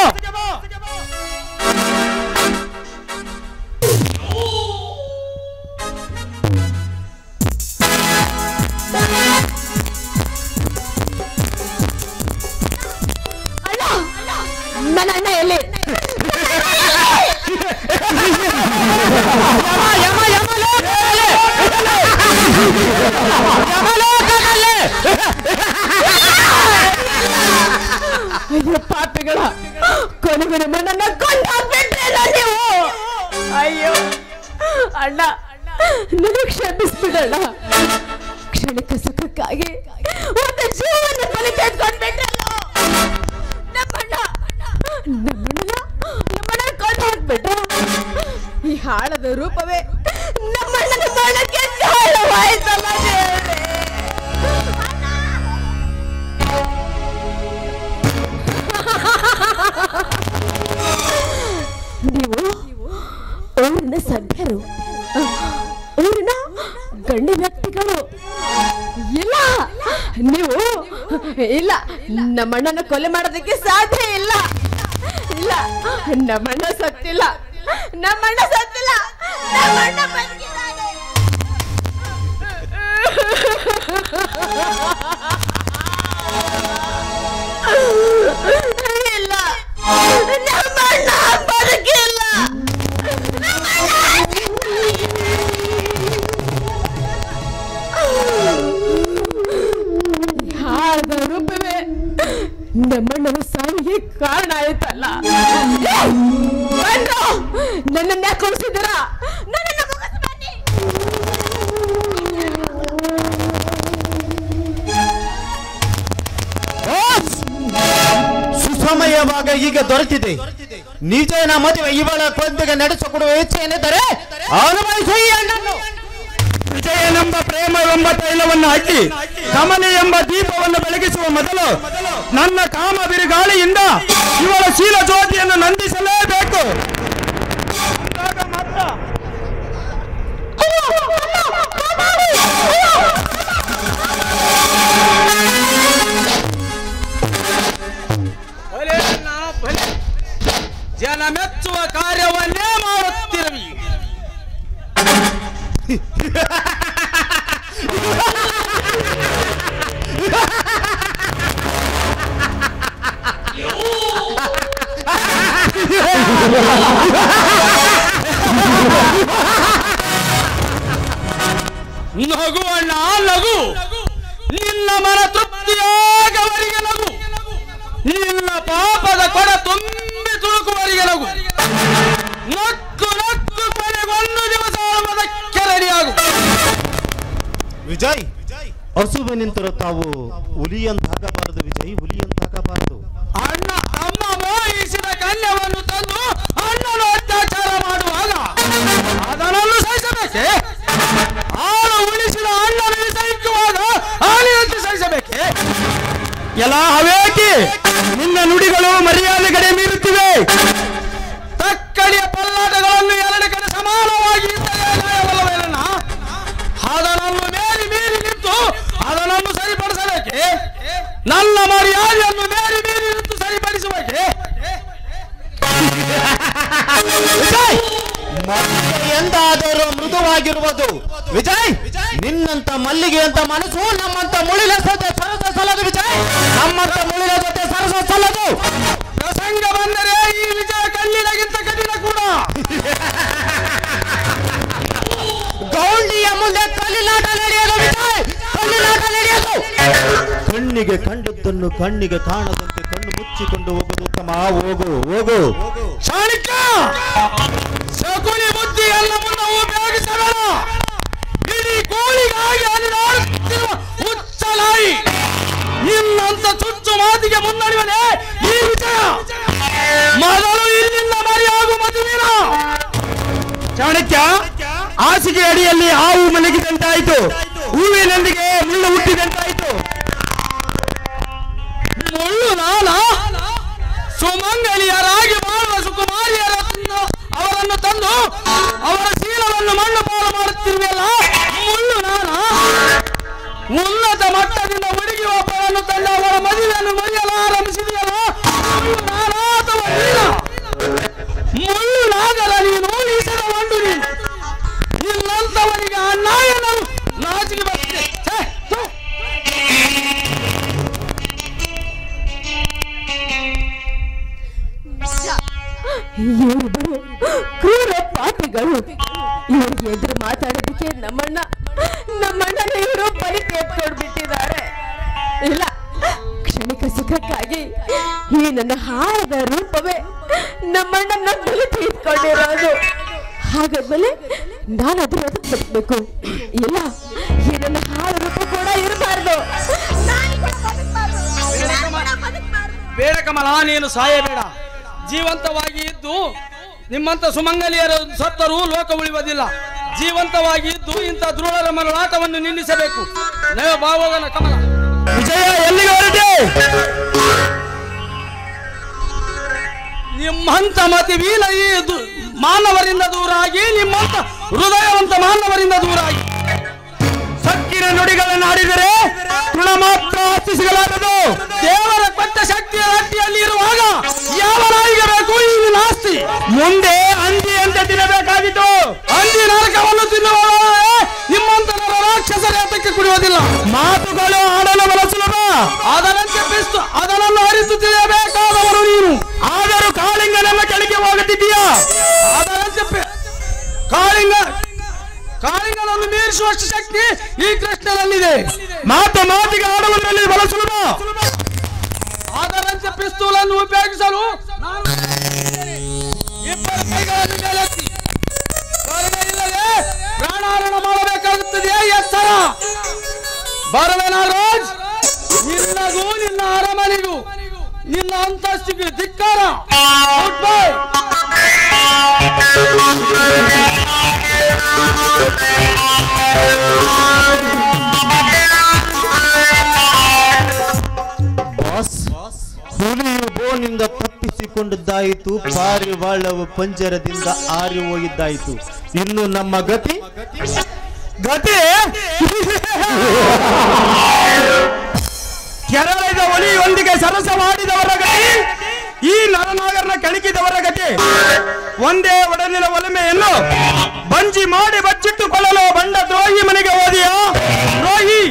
ನನ್ನ ಅಣ್ಣ ಎಲ್ಲಿ? ಅಯ್ಯೋ ಪಾಪಿಗಳ, ಕೊನೆಗೂ ನನ್ನನ್ನ ಕೊಂದಾಕ್ಬಿಟ್ರಲ್ಲ ನೀವು. ಅಯ್ಯೋ ಅಣ್ಣ, ನನಗೆ ಕ್ಷಮಿಸ್ಬಿಡಣ್ಣ. ಕ್ಷಣಿಕ ಸುಖಕ್ಕಾಗಿ ಒಂದು ಜೀವನ ಬಲಿ ತೆಗೆದುಕೊಂಡ್ಬಿಟ್ರಲ್ಲ. ನಮ್ಮಣ್ಣ ಕೊಂದು ಹಾಕ್ಬಿಟ್ಟ. ಈ ಹಾಳದ ರೂಪವೇ ನಮ್ಮಣ್ಣನ ಮರಣಕ್ಕೆ ಕಾರಣವಾಯ್ತಲ್ಲ ದೇವರೇ. ನೀವು ಊರಿನ ಸಭ್ಯರು, ಊರಿನ ಗಂಡಿ ವ್ಯಕ್ತಿಗಳು. ಇಲ್ಲ, ನೀವು ಇಲ್ಲ, ನಮ್ಮಣ್ಣನ ಕೊಲೆ ಮಾಡೋದಕ್ಕೆ ಸಾಧ್ಯ ಇಲ್ಲ. ಇಲ್ಲ, ನಮ್ಮಣ್ಣ ಸತ್ತಿಲ್ಲ, ನಮ್ಮಣ್ಣ ಸತ್ತಿಲ್ಲ, ನಮ್ಮಣ್ಣ ಬದುಕಿದ್ದಾನೆ. ಇಲ್ಲ, ನಮ್ಮಣ್ಣ ಬದುಕಿಲ್ಲ. ಹಾಳದ ರೂಪವೇ ನಮ್ಮಣ್ಣನ ಸಾವಿಗೆ ಕಾರಣ ಆಯ್ತಲ್ಲ. ನನ್ನನ್ನ ಕೊಡಿಸಿದ್ದೀರ, ನನ್ನನ್ನ ಮುಗಿಸಿ ಬನ್ನಿ. ಸುಸಮಯವಾಗ ಈಗ ದೊರೆತಿದೆ. ನಿಜನ ಮದುವೆ ಇವಳ ಕೊಂದಿಗೆ ನಡೆಸಿಕೊಡುವ ಇಚ್ಛೆ ಏನೆಂದರೆ ಅನುಭವಿಸಿ ಅಣ್ಣನ್ನು. ವಿಜಯನೆಂಬ ಪ್ರೇಮವೆಂಬ ತೈಲವನ್ನು ಹಾಕಿ ಕಮಲೆ ಎಂಬ ದೀಪವನ್ನು ಬೆಳಗಿಸುವ ಮೊದಲು ನನ್ನ ಕಾಮ ಬಿರುಗಾಳಿಯಿಂದ ಇವಳ ಶೀಲ ಜ್ಯೋತಿಯನ್ನು ನಂದಿಸಲೇಬೇಕು. ಜನ ಮೆಚ್ಚುವ ಕಾರ್ಯವನ್ನೇ ಮಾಡುತ್ತಿರುವಿ. ಅಣ್ಣ ನಗು, ನಿನ್ನ ಮನ ತೃಪ್ತಿಯಾಗವರಿಗೆ ನಗು, ನಿನ್ನ ಪಾಪದ ಕೊಡ ತುಂಬಿ ತುಳುಕುವರಿಗೆ ನಗು. ನಕ್ಕು ನಕ್ಕು ಕೊನೆಗೊಂದು ದಿವಸ ಅದಕ್ಕೆ ರೆಡಿಯಾಗು. ವಿಜಯ್, ಹಸುವೆ ನಿಂತರೂ ತಾವು ಹುಲಿಯಂತಾಗಬಾರದು ವಿಜಯ್, ಹುಲಿಯಂತಾಗಬಾರದು. ಅಣ್ಣ ಅಮ್ಮ ಮೋಹಿಸಿದ ಕನ್ಯವನ್ನು ತಂದು ಅಣ್ಣನು ಅತ್ಯಾಚಾರ ಮಾಡುವಾಗ ಅದನ್ನು ಸಹಿಸಬೇಕೆ? ಆಳು ಉಳಿಸಿದ ಅಣ್ಣನ ಸಹಿಸುವಾಗ ಆಳಿನಂತೆ ಸಹಿಸಬೇಕೆ? ಎಲ್ಲ ಹವೇಕಿ ನಿನ್ನ ನುಡಿಗಳು ಮರ್ಯಾದೆ ಕಡೆ ಮೀರುತ್ತಿವೆ. ತಕ್ಕಡಿಯ ಪಲ್ಲಾಟಗಳನ್ನು ಎರಡು ಕಡೆ ಸಮಾನವಾಗಿ ಇದ್ದರೆ ನ್ಯಾಯವಲ್ಲವೇನಣ್ಣ? ಅದನ್ನು ಮೇರಿ ಮೀರಿ ನಿಂತು ಅದನ್ನು ಸರಿಪಡಿಸಬೇಕೆ? ನನ್ನ ಮರ್ಯಾದೆಯನ್ನು ಮೇರಿ ಮೀರಿ ನಿಂತು ಸರಿಪಡಿಸಬೇಕೆ? ಎಂದಾದರೂ ಮೃದುವಾಗಿರುವುದು ವಿಜಯ್. ನಿನ್ನಂತ ಮಲ್ಲಿಗೆ ಅಂತ ಮನಸ್ಸು ನಮ್ಮಂತ ಮುಳಿಲ ಜೊತೆ ಸರಸ ಸಲ್ಲದು ವಿಜಯ್, ನಮ್ಮಂತ ಮುಳಿಲ ಜೊತೆ ಸರಸ ಸಲ್ಲದು. ಪ್ರಸಂಗ ಬಂದರೆ ಈ ವಿಜಯ ಕಲ್ಲಿನಗಿಂತ ಕಠಿಣ ಕೂಡ. ಗೌಂಡಿಯ ಮುಂದೆ ಕಲ್ಲಿನಾಟ ನಡೆಯೋದು ವಿಜಯ್, ಕಲ್ಲಿನಾಟ ನಡೆಯೋದು. ಕಣ್ಣಿಗೆ ಕಂಡದ್ದನ್ನು ಕಣ್ಣಿಗೆ ಕಾಣದಂತೆ ಕಣ್ಣು ಮುಚ್ಚಿಕೊಂಡು ಹೋಗೋದು ಉತ್ತಮ. ಹೋಗು ಹೋಗು ಚಾಣಕ್ಯ, ಶಕುನಿ ಬುದ್ಧಿ ಎಲ್ಲ ಮುನ್ನವು ಉಪಯೋಗಿಸಬೇಡ. ಇಡೀ ಕೋಳಿಗಾಗಿ ಅಲಿದಾಡುತ್ತಿರುವ ಹುಚ್ಚ ನಾಯಿ, ನಿನ್ನಂತ ಚುಚ್ಚು ಮಾತಿಗೆ ಮುನ್ನಡೆಯುವನೇ ಈ ವಿಜಯ. ಮೊದಲು ಇಲ್ಲಿಂದ ಮರೆಯಾಗು ಮದುವಿನ. ಚಾಣಕ್ಯ, ಹಾಸಿಗೆ ಅಡಿಯಲ್ಲಿ ಹಾವು ಮಲಗಿದಂತಾಯಿತು, ಹೂವಿನೊಂದಿಗೆ ಮುಳ್ಳು ಹುಟ್ಟಿದಂತಾಯಿತು. ಮುಳ್ಳು ನಾನ ಸುಮಂಗಲಿಯರಾಗಿ ಬಾಳುವ ಸುಕುಮಾರಿಯರನ್ನು ಅವರನ್ನು ತಂದು ಅವರ ಶೀಲವನ್ನು ಮಣ್ಣು ಪಾಲು ಮಾಡುತ್ತಿರುವೆಲ್ಲ. ಮುಳ್ಳು ನಾನ ಉನ್ನತ ಮಟ್ಟದಿಂದ ಹುಡುಗಿ ಒಬ್ಬರನ್ನು ತಂದು ಅವರ ಮದುವೆಯನ್ನು ಮುರಿಯಲು ಆರಂಭಿಸಿದೆಯಲ್ಲ. ಮುಳ್ಳು ನಾನ ಅಥವಾ ನೀನ? ಮುಳ್ಳು ನಾಗರ ನೀನು, ಈಸದ ಮಂಡು ನೀನು. ನಿನ್ನಂತವರಿಗೆ ಆ ನಾಯನು ನಾಚಿಗೆ ಬರ್ತದೆ. ಇವರಿಬ್ಬರು ಕ್ರೂರ ಪಾಪಿಗಳು. ಇವ್ರಿಗೆ ಎದುರು ಮಾತಾಡೋದಕ್ಕೆ ನಮ್ಮಣ್ಣನ ಇವರು ಬಲಿಗೆ ಎತ್ಕೊಂಡ್ಬಿಟ್ಟಿದ್ದಾರೆ. ಇಲ್ಲ, ಕ್ಷಣಿಕ ಸುಖಕ್ಕಾಗಿ ಈ ನನ್ನ ಹಾರದ ರೂಪವೇ ನಮ್ಮಣ್ಣನ ಬಲಿ ತೆಗೆದುಕೊಂಡಿರೋದು. ಹಾಗಾದ್ಮೇಲೆ ನಾನು ಅದಕ್ಕೆ ಬದುಕಬೇಕು. ಇಲ್ಲ, ಈ ನನ್ನ ಹಾರ ರೂಪ ಕೂಡ ಇರಬಾರ್ದು. ಬೇಡ ಕಮಲ, ನೀನು ಸಾಯಬೇಡ. ಜೀವಂತವಾಗಿ ಇದ್ದು ನಿಮ್ಮಂತ ಸುಮಂಗಲಿಯರು ಸತ್ತರೂ ಲೋಕ ಉಳಿಯುವುದಿಲ್ಲ. ಜೀವಂತವಾಗಿ ಇದ್ದು ಇಂಥ ಧ್ರುವರ ಮರಳಾಟವನ್ನು ನಿಲ್ಲಿಸಬೇಕು. ನವ ಭಾವನ ಕಮಲ. ವಿಜಯ, ಎಲ್ಲಿಗೆ ಹೊರಟೆ? ನಿಮ್ಮಂತ ಮತಿವೀನ ಈ ಮಾನವರಿಂದ ದೂರಾಗಿ, ನಿಮ್ಮಂತ ಹೃದಯವಂತ ಮಾನವರಿಂದ ದೂರಾಗಿ ಸಕ್ಕಿನ ನುಡಿಗಳನ್ನು ಆಡಿದರೆ ತೃಣ ಮಾತ್ರ ಆಸ್ತಿಸಿಗಲಾರದು. ದೇವರ ಕೊಟ್ಟ ಶಕ್ತಿಯ ರಾಜ್ಯದಲ್ಲಿ ಇರುವಾಗ ಯಾವ ನಾಯಿಗೆ ಬೇಕು ಈ ನಾಸ್ತಿ? ಮುಂದೆ ಅಂದಿ ಅಂತ ತಿನ್ನಬೇಕಾಗಿತ್ತು. ಅಂದಿ ನರಕವನ್ನು ತಿನ್ನುವವರೇ ನಿಮ್ಮಂತ ರಾಕ್ಷಸರ ಏತಕ್ಕೆ ಕುಡಿಯುವುದಿಲ್ಲ. ಮಾತುಗಳು ಆಡಲು ಬಲ ಸುಲಭ, ಅದನ್ನು ಅರಿತು ತಿಳಿಯಬೇಕಾದವರು ನೀನು. ಆದರೂ ಕಾಳಿಂಗನನ್ನ ಕೆಳಗೆ ಹೋಗುತ್ತಿದ್ದೀಯಾ? ಅದರಂತೆ ಕಾಳಿಂಗನನ್ನು ಮೀರಿಸುವಷ್ಟು ಶಕ್ತಿ ಈ ಕೃಷ್ಣನಲ್ಲಿದೆ. ಮಾತಿಗೆ ಆಡುವುದರಲ್ಲಿ ಬಲ ಸುಲಭ. ಅದರಂತೆ ಪಿಸ್ತೂಲನ್ನು ಉಪಯೋಗಿಸಲು ಇಬ್ಬರ ಕೈಗಳನ್ನು ಮೇಲೆತ್ತಿ ಇಲ್ಲದೆ ಪ್ರಾಣಾರಣ ಮಾಡಬೇಕಾಗುತ್ತದೆ. ಎತ್ತರ ಬರವೆ ನಾಗರಾಜ್, ನಿನ್ನಗೂ ನಿನ್ನ ಅರಮನೆಗೂ ನಿನ್ನ ಅಂತಸ್ತಿಗೆ ಧಿಕ್ಕಾರ. ಹುಲಿಯು ಬೋನಿಂದ ತಪ್ಪಿಸಿಕೊಂಡಿದ್ದಾಯಿತು, ಪಾರಿವಾಳವು ಪಂಜರದಿಂದ ಆರಿ ಹೋಗಿದ್ದಾಯಿತು. ಇನ್ನು ನಮ್ಮ ಗತಿ ಕೆರಳಿದ ಒಲಿಯೊಂದಿಗೆ ಸರಸ ಮಾಡಿದವರ ಗತಿ, ಈ ನರನಾಗರನ ಕೆಣಕಿದವರ ಗತಿ. ಒಂದೇ ಒಡಲಿನ ಒಲಮೆಯನ್ನು ಬಂಜಿ ಮಾಡಿ ಬಚ್ಚಿಟ್ಟುಕೊಳ್ಳಲು ಬಂಡ ದ್ರೋಹಿ ಮನೆಗೆ ಹೋದಿಯಾ ದ್ರೋಹಿ?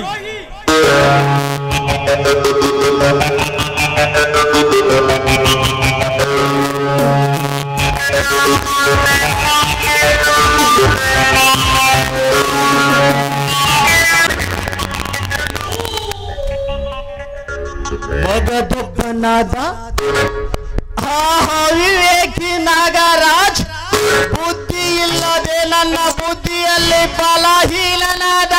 ಮಗದೊಬ್ಬನಾದ ವಿವೇಕಿ ನಾಗರಾಜ್ ಬುದ್ಧಿ ಇಲ್ಲದೆ ನನ್ನ ಬುದ್ಧಿಯಲ್ಲಿ ಬಲಹೀನನಾದ.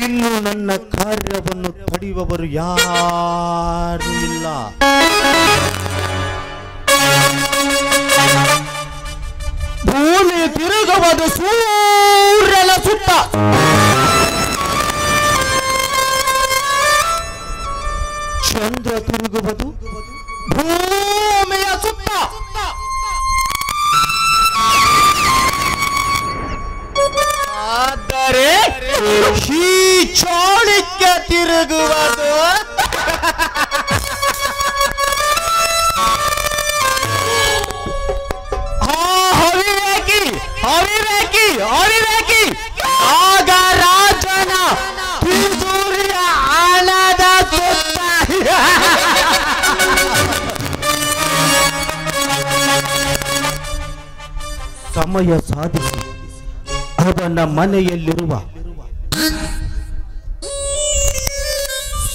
ಇನ್ನು ನನ್ನ ಕಾರ್ಯವನ್ನು ತಡೆಯುವವರು ಯಾರು ಇಲ್ಲ. ಭೂಮಿ ತಿರುಗುವುದು ಸೂರ್ಯನ ಸುತ್ತ, ಚಂದ್ರ ತಿರುಗುವುದು ಭೂಮಿಯ ಸುತ್ತ. ಆದರೆ ಈ ಚಾಣಕ್ಯ ತಿರುಗುವುದು ಅವಿವೇಕಿ ಅವಿವೇಕಿ ಅವಿವೇಕಿ ಆಗ ರಾಜನ ತ್ರಿಸೂರ್ಯ ಹಣದ ಸುತ್ತ. ಸಮಯ ಸಾಧಿಸಿ ಅವನ ಮನೆಯಲ್ಲಿರುವ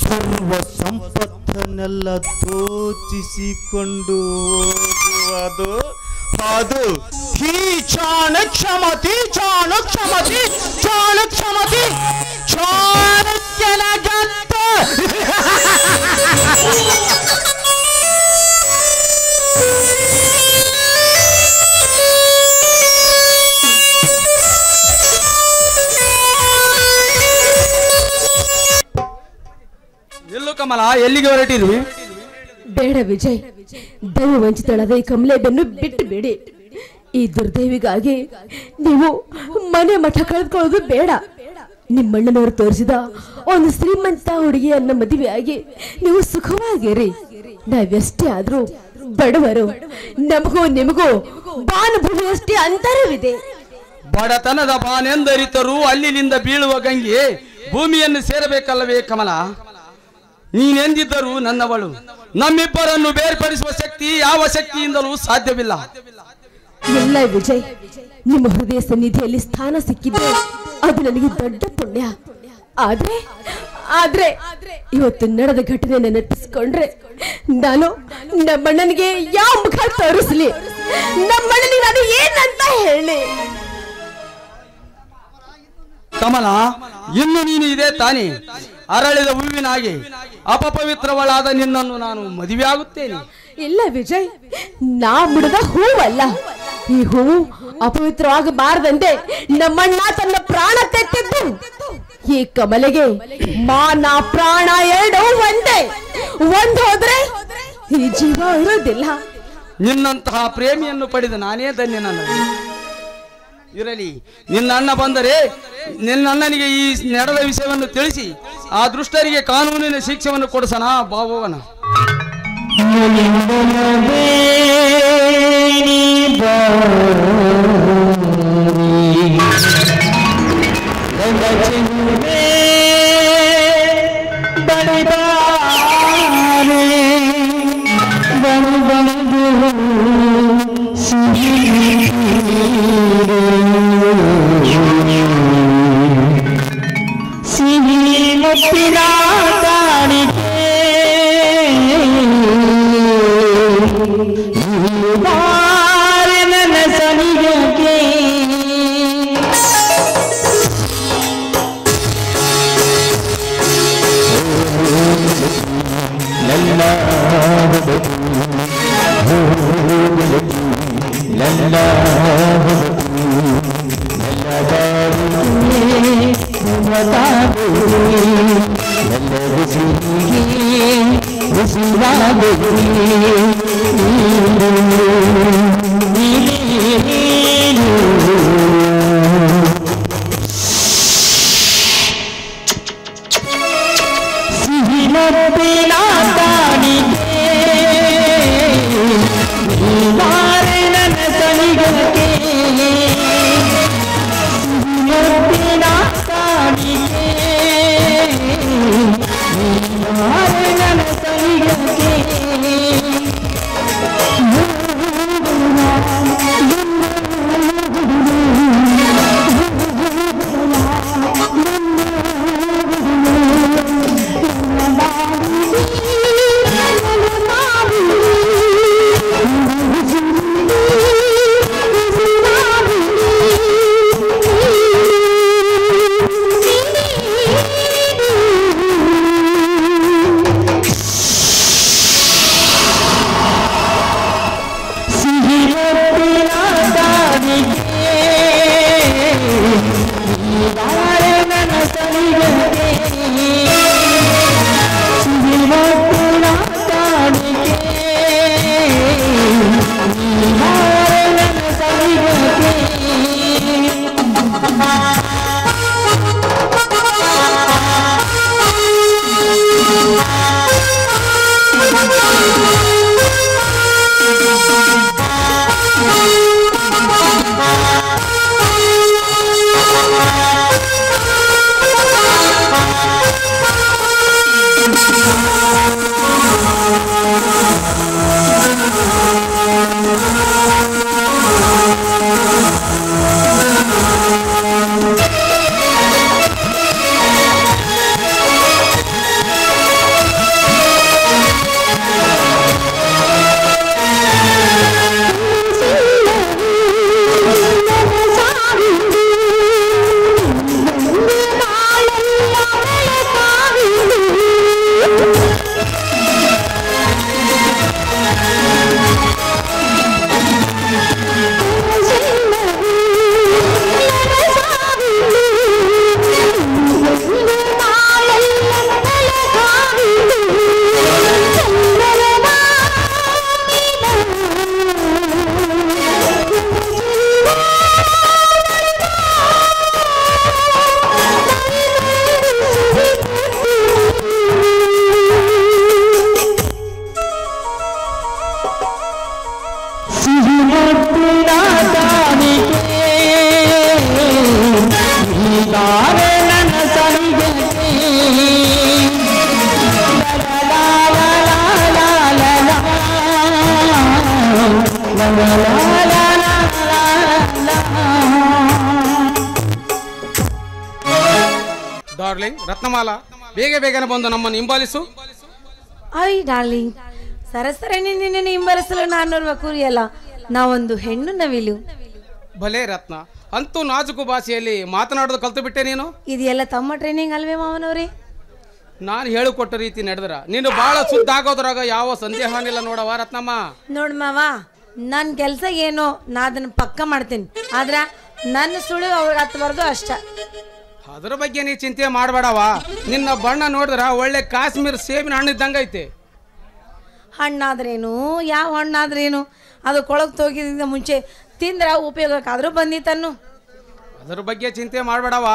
ಸರ್ವ ಸಂಪತ್ತನ್ನೆಲ್ಲ ದೋಚಿಸಿಕೊಂಡು ಹೋಗುವುದು ಅದು ಈ ಚಾಣಕ್ಷಮತಿ ಚಾಣಕ್ಷಮತಿ ಚಾಣಕ್ಷಮತಿ ಚಾಣಕ್ಯನ ಗಂತ. ಎಲ್ಲೋ ಕಮಲ, ಎಲ್ಲಿಗೆ ಹೊರಟಿರಿ? ಬೇಡ ವಿಜಯ್, ದೈವ ವಂಚಿತಳಾದ ಈ ಕಮಲೆಯನ್ನು ಬಿಟ್ಟು ಬೇಡಿ. ಈ ದುರ್ದೈವಿಗಾಗಿ ನೀವು ಮನೆ ಮಠ ಕಳೆದುಕೊಳ್ಳೋದು ಬೇಡ. ನಿಮ್ಮಣ್ಣನವರು ತೋರಿಸಿದ ಒಂದು ಶ್ರೀಮಂತ ಹುಡುಗಿಯನ್ನ ಮದುವೆಯಾಗಿ ನೀವು ಸುಖವಾಗಿರಿ. ನಾವೆಷ್ಟೇ ಆದ್ರೂ ಬಡವರು, ನಮಗೂ ನಿಮಗೂ ಬಾನುಭೂಮಿಯಷ್ಟೇ ಅಂತರವಿದೆ. ಬಡತನದ ಬಾನೆಂದರಿತರು ಅಲ್ಲಿನಿಂದ ಬೀಳುವ ಗಂಗೆ ಭೂಮಿಯನ್ನು ಸೇರಬೇಕಲ್ಲವೇ ಕಮಲ? ನೀನೆಂದಿದ್ದರೂ ನನ್ನವಳು. ನಮ್ಮಿಬ್ಬರನ್ನು ಬೇರ್ಪಡಿಸುವ ಶಕ್ತಿ ಯಾವ ಶಕ್ತಿಯಿಂದಲೂ ಸಾಧ್ಯವಿಲ್ಲ. ಇಲ್ಲ ವಿಜಯ್, ನಿಮ್ಮ ಹೃದಯ ಸನ್ನಿಧಿಯಲ್ಲಿ ಸ್ಥಾನ ಸಿಕ್ಕಿದೆ, ಅದು ನನಗೆ ದೊಡ್ಡ ಪುಣ್ಯ. ಆದ್ರೆ ಇವತ್ತು ನಡೆದ ಘಟನೆಯನ್ನು ನೆನಪಿಸಿಕೊಂಡ್ರೆ ನಾನು ನಮ್ಮಣ್ಣನಿಗೆ ಯಾವ ಮುಖ ತೋರಿಸ್ಲಿ? ನಮ್ಮಣ್ಣನಿಗೆ ನಾನು ಏನಂತ ಹೇಳಿ? ಕಮಲ, ಇನ್ನು ನೀನು ಇದೆ ತಾನೆ? ಅರಳಿದ ಹೂವಿನಾಗೆ ಅಪಪವಿತ್ರವಳಾದ ನಿನ್ನನ್ನು ನಾನು ಮದುವೆಯಾಗುತ್ತೇನೆ. ಇಲ್ಲ ವಿಜಯ್, ನಾ ಬಿಡದ ಹೂವಲ್ಲ. ಈ ಹೂವು ಅಪವಿತ್ರವಾಗಬಾರದಂತೆ ನಮ್ಮಣ್ಣ ತನ್ನ ಪ್ರಾಣ ತೆತ್ತಿದ್ದು. ಈ ಕಮಲೆಗೆ ಮಾನ ಪ್ರಾಣ ಎರಡು ಒಂದೇ. ಒಂದ್ ಹೋದ್ರೆ ಈ ಜೀವ ಇರೋದಿಲ್ಲ. ನಿನ್ನಂತಹ ಪ್ರೇಮಿಯನ್ನು ಪಡೆದ ನಾನೇ ಧನ್ಯ. ನನ್ನ ಇರಲಿ, ನಿನ್ನ ಅಣ್ಣ ಬಂದರೆ ನಿನ್ನ ಅಣ್ಣನಿಗೆ ಈ ನಡೆದ ವಿಷಯವನ್ನು ತಿಳಿಸಿ ಆ ದುಷ್ಟರಿಗೆ ಕಾನೂನಿನ ಶಿಕ್ಷೆಯನ್ನು ಕೊಡಿಸೋಣ ಬಾಬೋವನ. ಡಾರ್ಲಿಂಗ್ ರತ್ನಮಾಲಾ, ಬೇಗ ಬೇಗನೆ ಬಂದು ನಮ್ಮನ್ನು ಹಿಂಬಾಲಿಸು. ಐ ಡಾರ್ಲಿಂಗ್, ಸರಸರ ನಿನ್ನ ಹಿಂಬರಿಸಲು ನಾನು ಕೂರಿಯಲ್ಲ, ನಾವೊಂದು ಹೆಣ್ಣು ನವಿಲು. ಭಲೇ ರತ್ನ, ಅಂತೂ ನಾಜುಕು ಭಾಷೆಯಲ್ಲಿ ಮಾತನಾಡೋದು ಕಲ್ತು ಬಿಟ್ಟೆ ನೀನು. ಇದೆಲ್ಲ ತಮ್ಮ ಟ್ರೈನಿಂಗ್ ಅಲ್ವೇ ಮಾವನವ್ರೆ? ನಾನು ಹೇಳಿಕೊಟ್ಟ ರೀತಿ ನಡೆದ್ರ ನೀನು ಬಹಳ ಶುದ್ಧ ಆಗೋದ್ರಾಗ ಯಾವ ಸಂದೇಹನಿಲ್ಲ ನೋಡವ ರತ್ನಮ್ಮ. ನೋಡ್ ಮಾವ, ನನ್ನ ಕೆಲಸ ಏನೋ ನಾ ಅದನ್ನ ಪಕ್ಕ ಮಾಡ್ತೀನಿ, ಆದ್ರ ನನ್ನ ಸುಳು ಅವ್ರಿಗೆ ಹತ್ತಬಾರ್ದು ಅಷ್ಟ. ಅದ್ರ ಬಗ್ಗೆ ನೀ ಚಿಂತೆ ಮಾಡಬೇಡವ. ನಿನ್ನ ಬಣ್ಣ ನೋಡಿದ್ರ ಒಳ್ಳೆ ಕಾಶ್ಮೀರ್ ಸೇಬಿನ ಹಣ್ಣು ಇದ್ದಂಗ ಐತೆ. ಹಣ್ಣಾದ್ರೇನು, ಯಾವ ಹಣ್ಣಾದ್ರೇನು, ಅದು ಕೊಳಗ್ ತೋಗಿದಿಂದ ಮುಂಚೆ ತಿಂದ್ರ ಉಪಯೋಗಕ್ಕಾದ್ರೂ ಬಂದಿತ್ತನ್ನು. ಅದ್ರ ಬಗ್ಗೆ ಚಿಂತೆ ಮಾಡಬೇಡವ.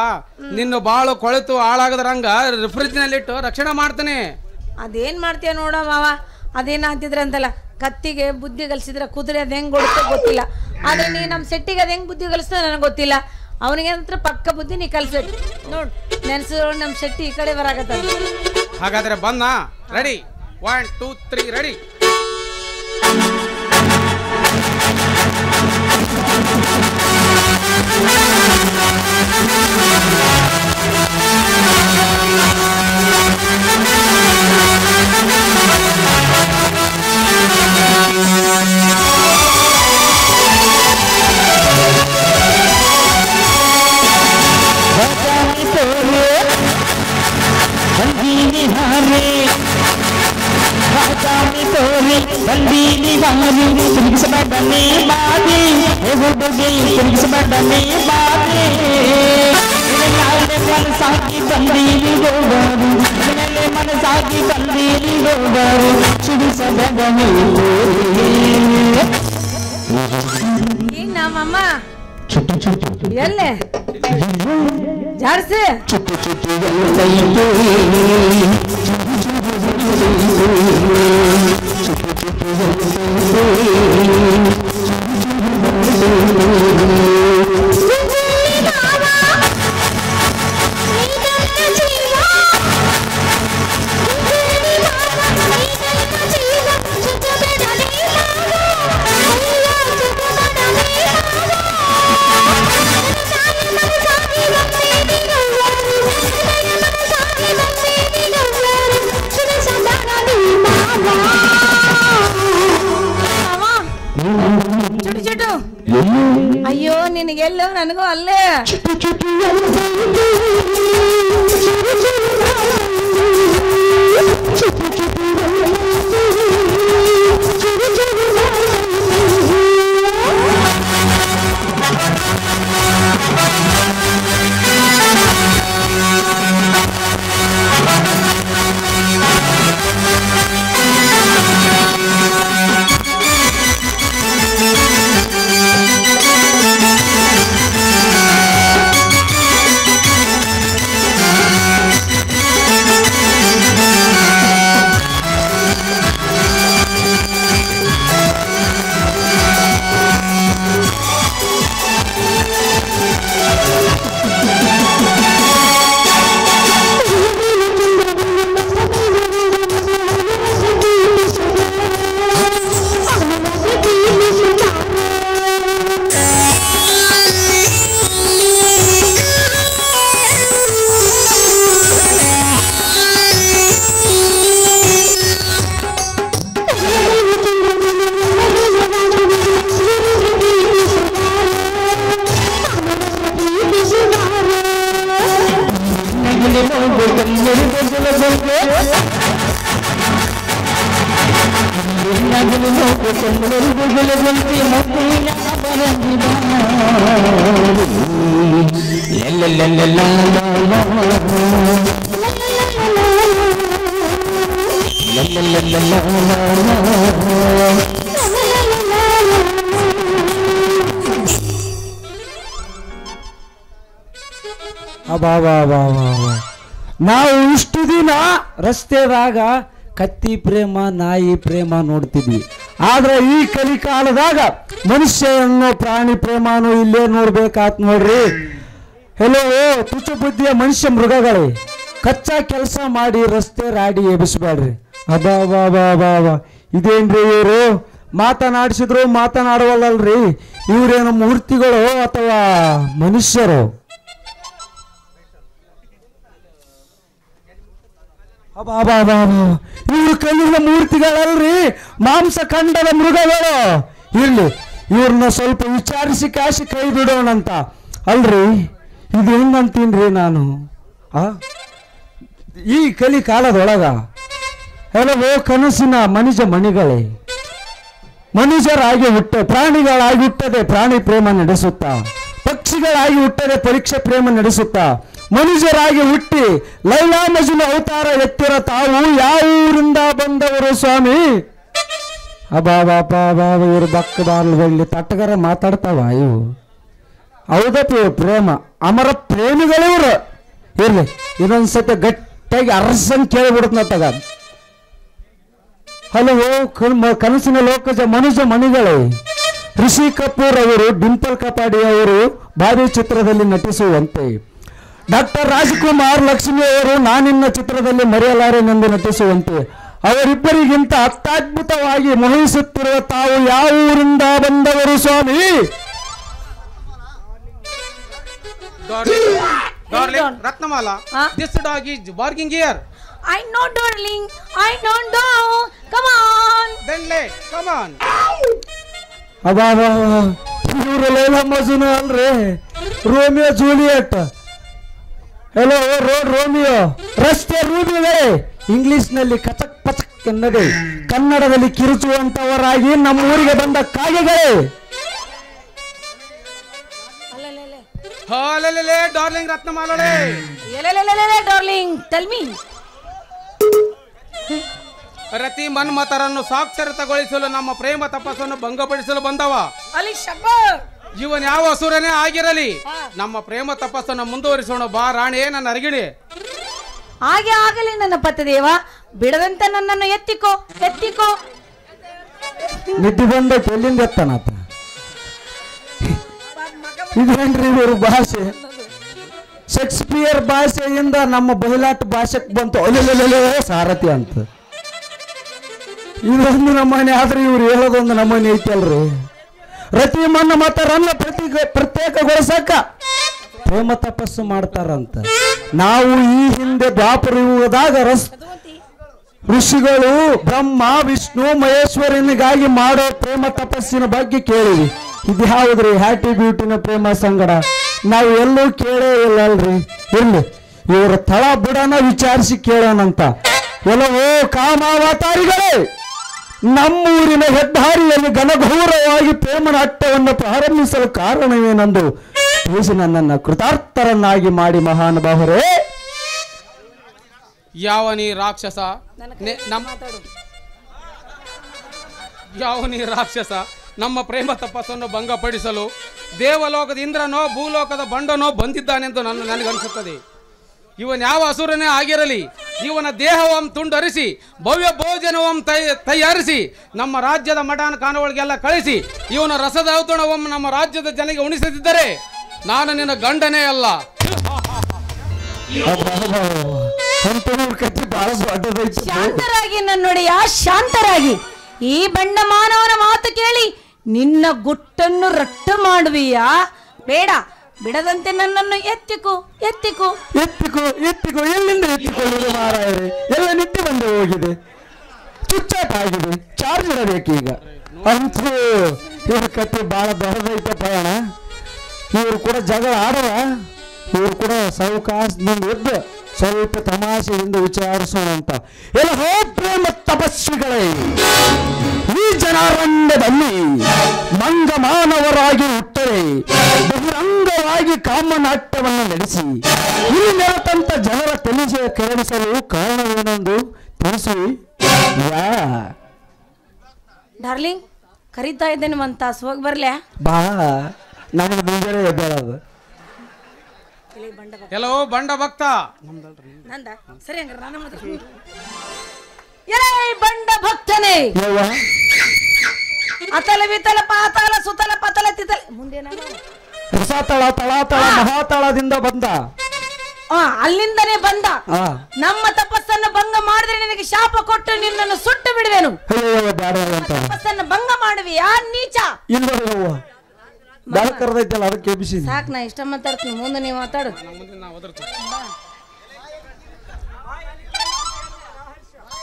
ನಿನ್ನ ಬಾಳು ಕೊಳೆತು ಹಾಳಾಗದ್ರಂಗ ರಿಫ್ರಿಜ್ನಲ್ಲಿಟ್ಟು ರಕ್ಷಣೆ ಮಾಡ್ತಾನೆ. ಅದೇನ್ ಮಾಡ್ತೀಯ ನೋಡ ಮಾವ, ಅದೇನ ಅಂತಿದ್ರಂತಲ್ಲ, ಕತ್ತಿಗೆ ಬುದ್ಧಿ ಕಲಿಸಿದ್ರೆ ಕುದುರೆ ಅದ್ ಹೆಂಗ್ ಕೊಡುತ್ತೆ ಗೊತ್ತಿಲ್ಲ, ಆದ್ರೆ ನೀ ನಮ್ಮ ಸೆಟ್ಟಿಗೆ ಅದ್ ಹೆಂಗ್ ಬುದ್ಧಿ ಕಲಿಸ್ತಾ ನನಗೆ ಗೊತ್ತಿಲ್ಲ. ಅವನಿಗೆ ಅಂತ ಪಕ್ಕ ಬುದ್ಧಿ ನೀ ಕಲ್ಸ್ಬೇಕು ನೋಡ್. ನೆನ್ಸಿರೋ ನಮ್ಮ ಶೆಟ್ಟಿ ಈ ಕಡೆ ಬರಾಕತ್ತ. ಹಾಗಾದ್ರೆ ಬಂದ ರೆಡಿ, 1 2 3 ರೆಡಿ. बंदीनी वाली तिरिगिसबडने बादी ए हुडुगे तिरिगिसबडने बादी इलाले मन साकी बंदीनी गोबारू इलाले मन साकी बंदीनी गोबारू तिरिगिसबडने ಏನ್ ನಮ್ಮಮ್ಮ ಎಲ್ಲೇ ಜಾಡ್ಸೆ ಚುಟ್ಟು ಚುಟ್ಟು ಎಲ್ಲೈತೆ ಅಯ್ಯೋ ನಿನಗೆಲ್ಲೋ ನನಗೂ ಅಲ್ಲೇ ನಾವು ಇಷ್ಟು ದಿನ ರಸ್ತೆದಾಗ ಕತ್ತಿ ಪ್ರೇಮ ನಾಯಿ ಪ್ರೇಮ ನೋಡ್ತಿದ್ವಿ, ಆದ್ರೆ ಈ ಕಲಿಕಾಲದಾಗ ಮನುಷ್ಯ ಅನ್ನೋ ಪ್ರಾಣಿ ಪ್ರೇಮನು ಇಲ್ಲೇ ನೋಡ್ಬೇಕಾತ್ ನೋಡ್ರಿ. ಹೆಲೋ ತುಚ್ಚ ಬುದ್ಧಿಯ ಮನುಷ್ಯ ಮೃಗಗಳೇ, ಕಚ್ಚಾ ಕೆಲಸ ಮಾಡಿ ರಸ್ತೆ ರಾಡಿ ಎಬ್ಬಿಸ್ಬೇಡ್ರಿ. ಅಬಾ ಇದೇನ್ರಿ ಇವರು ಮಾತನಾಡಿಸಿದ್ರು ಮಾತನಾಡುವಲ್ಲಲ್ರಿ, ಇವ್ರೇನು ಮೂರ್ತಿಗಳು ಅಥವಾ ಮನುಷ್ಯರು? ಅಬಾಬಾಬಾ ಇವ್ರು ಕಲ್ಲಿನ ಮೂರ್ತಿಗಳಲ್ರಿ, ಮಾಂಸ ಖಂಡದ ಮೃಗಗಳು. ಇರ್ಲಿ, ಇವ್ರನ್ನ ಸ್ವಲ್ಪ ವಿಚಾರಿಸಿ ಕಾಶಿ ಕೈ ಬಿಡೋಣಂತ. ಅಲ್ರಿ, ಇದು ಹೆಂಗಂತೀನ್ರಿ ನಾನು, ಈ ಕಲಿ ಕಾಲದೊಳಗ ಎಲ್ಲವೋ ಕನಸಿನ ಮನುಜ ಮಣಿಗಳೇ, ಮನುಜರಾಗಿ ಪ್ರಾಣಿಗಳಾಗಿ ಹುಟ್ಟದೆ ಪ್ರಾಣಿ ಪ್ರೇಮ ನಡೆಸುತ್ತಾ, ಪಕ್ಷಿಗಳಾಗಿ ಹುಟ್ಟದೆ ಪರೀಕ್ಷೆ ಪ್ರೇಮ ನಡೆಸುತ್ತಾ, ಮನುಷ್ಯರಾಗಿ ಹುಟ್ಟಿ ಲೈಲಾ ಮಜ್ನು ಅವತಾರ ಎತ್ತಿರ ತಾವು ಯಾವ ಊರಿಂದ ಬಂದವರು ಸ್ವಾಮಿ? ಅಬಾಬಾ ಇವರು ಬಕ್ಕ ಬಾರ್ಲಿ ತಟ್ಟಗರ ಮಾತಾಡ್ತಾವ ಇವು. ಹೌದಪ್ಪ, ಇವ್ರು ಪ್ರೇಮ ಅಮರ ಪ್ರೇಮಿಗಳಿವ್ರು. ಇರ್ಲಿ, ಇನ್ನೊಂದ್ಸತಿ ಗಟ್ಟಿಯಾಗಿ ಅರಸನ್ ಕೇಳಿಬಿಡುತ್ತ ತಗ. ಹಲವು ಕನಸಿನ ಲೋಕಜ ಮನುಜ ಮಣಿಗಳೇ, ರಿಷಿ ಕಪೂರ್ ಅವರು, ಡಿಂಪಲ್ ಕಪಾಡಿ ಅವರು ಬಾರಿ ಚಿತ್ರದಲ್ಲಿ ನಟಿಸುವಂತೆ, ಡಾಕ್ಟರ್ ರಾಜ್ಕುಮಾರ್ ಲಕ್ಷ್ಮಿ ಅವರು ನಾನಿನ್ನ ಚಿತ್ರದಲ್ಲಿ ಮರೆಯಲಾರೆನೆಂದು ನಟಿಸುವಂತೆ, ಅವರಿಬ್ಬರಿಗಿಂತ ಅತ್ಯದ್ಭುತವಾಗಿ ಮೋಹಿಸುತ್ತಿರುವ ತಾವು ಯಾವ ಊರಿಂದ ಬಂದವರು ಸ್ವಾಮಿ? Ratnamala, this dog is barking here. I know, darling. I don't know. Come on. Then let, come on. ಅಬಾಬಾ ಇವರು ಲೈಲಾ ಮಜ್ನು ಅಲ್ರಿ, ರೋಮಿಯೋ ಜೂಲಿಯಟ್. ಹೆಲೋ ರೋಮಿಯೋ, ರಸ್ತೆ ರೂಬಿಗಳೇ, ಇಂಗ್ಲಿಷ್ ನಲ್ಲಿ ಕಚಕ್ ಪಚಕ್ ಎನ್ನದೆ ಕನ್ನಡದಲ್ಲಿ ಕಿರುಚುವಂತವರಾಗಿ ನಮ್ಮ ಊರಿಗೆ ಬಂದ ಕಾಗೆಗಳೇ. ಡಾರ್ಲಿಂಗ್ ರತ್ನಮಾಲಳೆ, darling. Tell me. ರತಿ ಮನ್ಮಥರನ್ನು ಸಾಕ್ಷರತಗೊಳಿಸಲು ನಮ್ಮ ಪ್ರೇಮ ತಪಸ್ಸನ್ನು ಭಂಗಪಡಿಸಲು ಬಂದವ. Ali Shabbar. ಇವನ್ ಯಾವ ಅಸುರನೇ ಆಗಿರಲಿ, ನಮ್ಮ ಪ್ರೇಮ ತಪಸ್ಸನ್ನು ಮುಂದುವರಿಸೋಣ ಬಾ ರಾಣಿ, ನನ್ನ ಅರಗಿಣಿ. ಹಾಗೆ ಆಗಲಿ ನನ್ನ ಪತಿದೇವ, ಬಿಡದಂತೆ ನನ್ನನ್ನು ಎತ್ತಿಕೋ. ನಿದ್ದೆ ಬಂದ ಎಲ್ಲಿಂದ ಎತ್ತಾನತ? ಇದೇನ್ರಿ ಇವರು ಭಾಷೆ? ಶೇಕ್ಸ್ಪಿಯರ್ ಭಾಷೆಯಿಂದ ನಮ್ಮ ಬಯಲಾಟ ಭಾಷೆಗೆ ಬಂತು ಅಲ್ಲೇ ಸಾರಥಿ ಅಂತ. ಇದೊಂದು ನಮ್ಮನೆ ಆದ್ರೆ ಇವ್ರು ಹೇಳೋದೊಂದು ನಮ್ಮನೆ ಐತಿ ಅಲ್ರಿ. ರತಿ ಮನ್ಮಥರನ್ನ ಪ್ರತ್ಯೇಕಗೊಳಿಸಕ ಪ್ರೇಮ ತಪಸ್ಸು ಮಾಡ್ತಾರಂತ. ನಾವು ಈ ಹಿಂದೆ ದ್ವಾಪರ ಯುಗದಾಗ ಋಷಿಗಳು ಬ್ರಹ್ಮ ವಿಷ್ಣು ಮಹೇಶ್ವರನಿಗಾಗಿ ಮಾಡೋ ಪ್ರೇಮ ತಪಸ್ಸಿನ ಬಗ್ಗೆ ಕೇಳಿವಿ. ಇದು ಯಾವುದ್ರಿ ಹ್ಯಾಟಿ ಬ್ಯೂಟಿನ ಪ್ರೇಮ ಸಂಗಡ? ನಾವು ಎಲ್ಲೂ ಕೇಳೇ ಇಲ್ಲ ಅಲ್ರಿ. ಇರ್ಲಿ, ಇವರ ತಳ ಬುಡನ ವಿಚಾರಿಸಿ ಕೇಳೋಣಂತ. ಎಲ್ಲವೋ ಕಾಮಾವತಾರಿಗಳೇ, ನಮ್ಮೂರಿನ ಹೆದ್ದಾರಿಯಲ್ಲಿ ಘನಘೋರವಾಗಿ ಪ್ರೇಮ ನಾಟ್ಯವನ್ನು ಪ್ರಾರಂಭಿಸಲು ಕಾರಣವೇನೆಂದು ತಿಳಿಸಿ ನನ್ನನ್ನು ಕೃತಾರ್ಥರನ್ನಾಗಿ ಮಾಡಿ ಮಹಾನುಭಾವರೇ. ಯಾವನಿ ರಾಕ್ಷಸ ನಮ್ಮ ಪ್ರೇಮ ತಪಸ್ಸನ್ನು ಭಂಗಪಡಿಸಲು ದೇವಲೋಕದ ಇಂದ್ರನೋ ಭೂಲೋಕದ ಬಂಡನೋ ಬಂದಿದ್ದಾನೆಂದು ನನಗನ್ಸುತ್ತದೆ. ಇವನ್ ಯಾವ ಅಸುರನೇ ಆಗಿರಲಿ, ಇವನ ದೇಹವಂ ತುಂಡರಿಸಿ ಭವ್ಯ ಭೋಜನವಂ ತಯಾರಿಸಿ ನಮ್ಮ ರಾಜ್ಯದ ಮಠಾನ ಕಾಣುವಳಿಗೆಲ್ಲ ಕಳಿಸಿ ಇವನ ರಸದ ಔತಣವಂ ನಮ್ಮ ರಾಜ್ಯದ ಜನರಿಗೆ ಉಣಿಸದಿದ್ದರೆ ನಾನು ನಿನ್ನ ಗಂಡನೇ ಅಲ್ಲ. ಶಾಂತರಾಗಿ ನನ್ನೊಡೆಯ, ಶಾಂತರಾಗಿ. ಈ ಬಂಡ ಮಾನವನ ಮಾತು ಕೇಳಿ ನಿನ್ನ ಗುಟ್ಟನ್ನು ರಟ್ಟು ಮಾಡುವಿಯಾ? ಬೇಡ, ಬಿಡದಂತೆ ನನ್ನನ್ನು ಎತ್ತಿಕೋ. ಎಲ್ಲಿಂದ ಎತ್ತಿಕೊಳ್ಳುವುದು ಮಾರಾಯರೇ? ಎಲ್ಲ ನಿದ್ದೆ ಬಂದು ಹೋಗಿದೆ, ಚುಚ್ಚಾಟ ಆಗಿದೆ, ಚಾರ್ಜ್ ಇರಬೇಕೀಗ. ಅಂತೂ ಇವ್ರ ಕತೆ ಬಹಳ ದೊಡ್ಡದೈತೆ ಪಯಣ. ಇವ್ರು ಕೂಡ ಜಗಳ ಆಡುವ, ಇವ್ರು ಕೂಡ ಸಾವಕಾಶದಿಂದ ಎದ್ದು ಸ್ವಲ್ಪ ತಮಾಷೆಯಿಂದ ವಿಚಾರಿಸೋಣ ಅಂತ. ಎಲ್ಲ ಹೋ ಪ್ರೇಮ ತಪಸ್ವಿಗಳೇ, ಈ ಜನಾರಣ್ಯದಲ್ಲಿ ಮಂಗ ಮಾನವರಾಗಿ ಹುಟ್ಟರೆ ಬಹಿರಂಗವಾಗಿ ಕಾಮನಾಟ್ಯವನ್ನು ನಡೆಸಿ ಇಲ್ಲಿ ನೆರೆತಂತ ಜನರ ತಲೆಗೆ ಕೆರಳಿಸಲು ಕಾರಣವೇನೆಂದು ತಿಳಿಸಿ. ಡಾರ್ಲಿಂಗ್, ಕರೀತಾ ಇದ್ದೇನೆ, ಒಂದು ತಾಸು ಹೋಗಿ ಬರ್ಲ್ಯಾ? ಬಾ, ನಮಗೆ ಮುಂಜಾನೆ ಎದ್ದೇಳೋದು. ಕೆಲವು ಬಂಡ ಭಕ್ತ ನಂದ ಸರಿ, ಹಂಗಾರೆ ನಾನು ಬಂಡ ಭಕ್ತನೇ. ಅತಲ ವಿತಲ ಪಾತಾಳ ಸುತಲ ಪತಲ ತಿತಲ ಮುಂದೆ ರಸತಳ ತಳಾತಳ ಮಹಾತಳದಿಂದ ಬಂದ, ಅಲ್ಲಿಂದನೇ ಬಂದ. ನಮ್ಮ ತಪಸ್ಸನ್ನು ಭಂಗ ಮಾಡಿದ್ರೆ ನಿನಗೆ ಶಾಪ ಕೊಟ್ಟು ನಿನ್ನನ್ನು ಸುಟ್ಟು ಬಿಡುವೆನು. ತಪಸ್ಸನ್ನು ಭಂಗ ಮಾಡುವಿಯಾ ನೀಚ? ಇಲ್ಲ ಬಾಳ ಕರೆದೈತಲ್ಲ, ಅದಕ್ಕೆ ಎಬ್ಬಿಸಿ. ಸಾಕು, ನಾ ಇಷ್ಟ ಮಾತಾಡ್ತೀನಿ, ಮುಂದೆ ನೀವು ಮಾತಾಡು.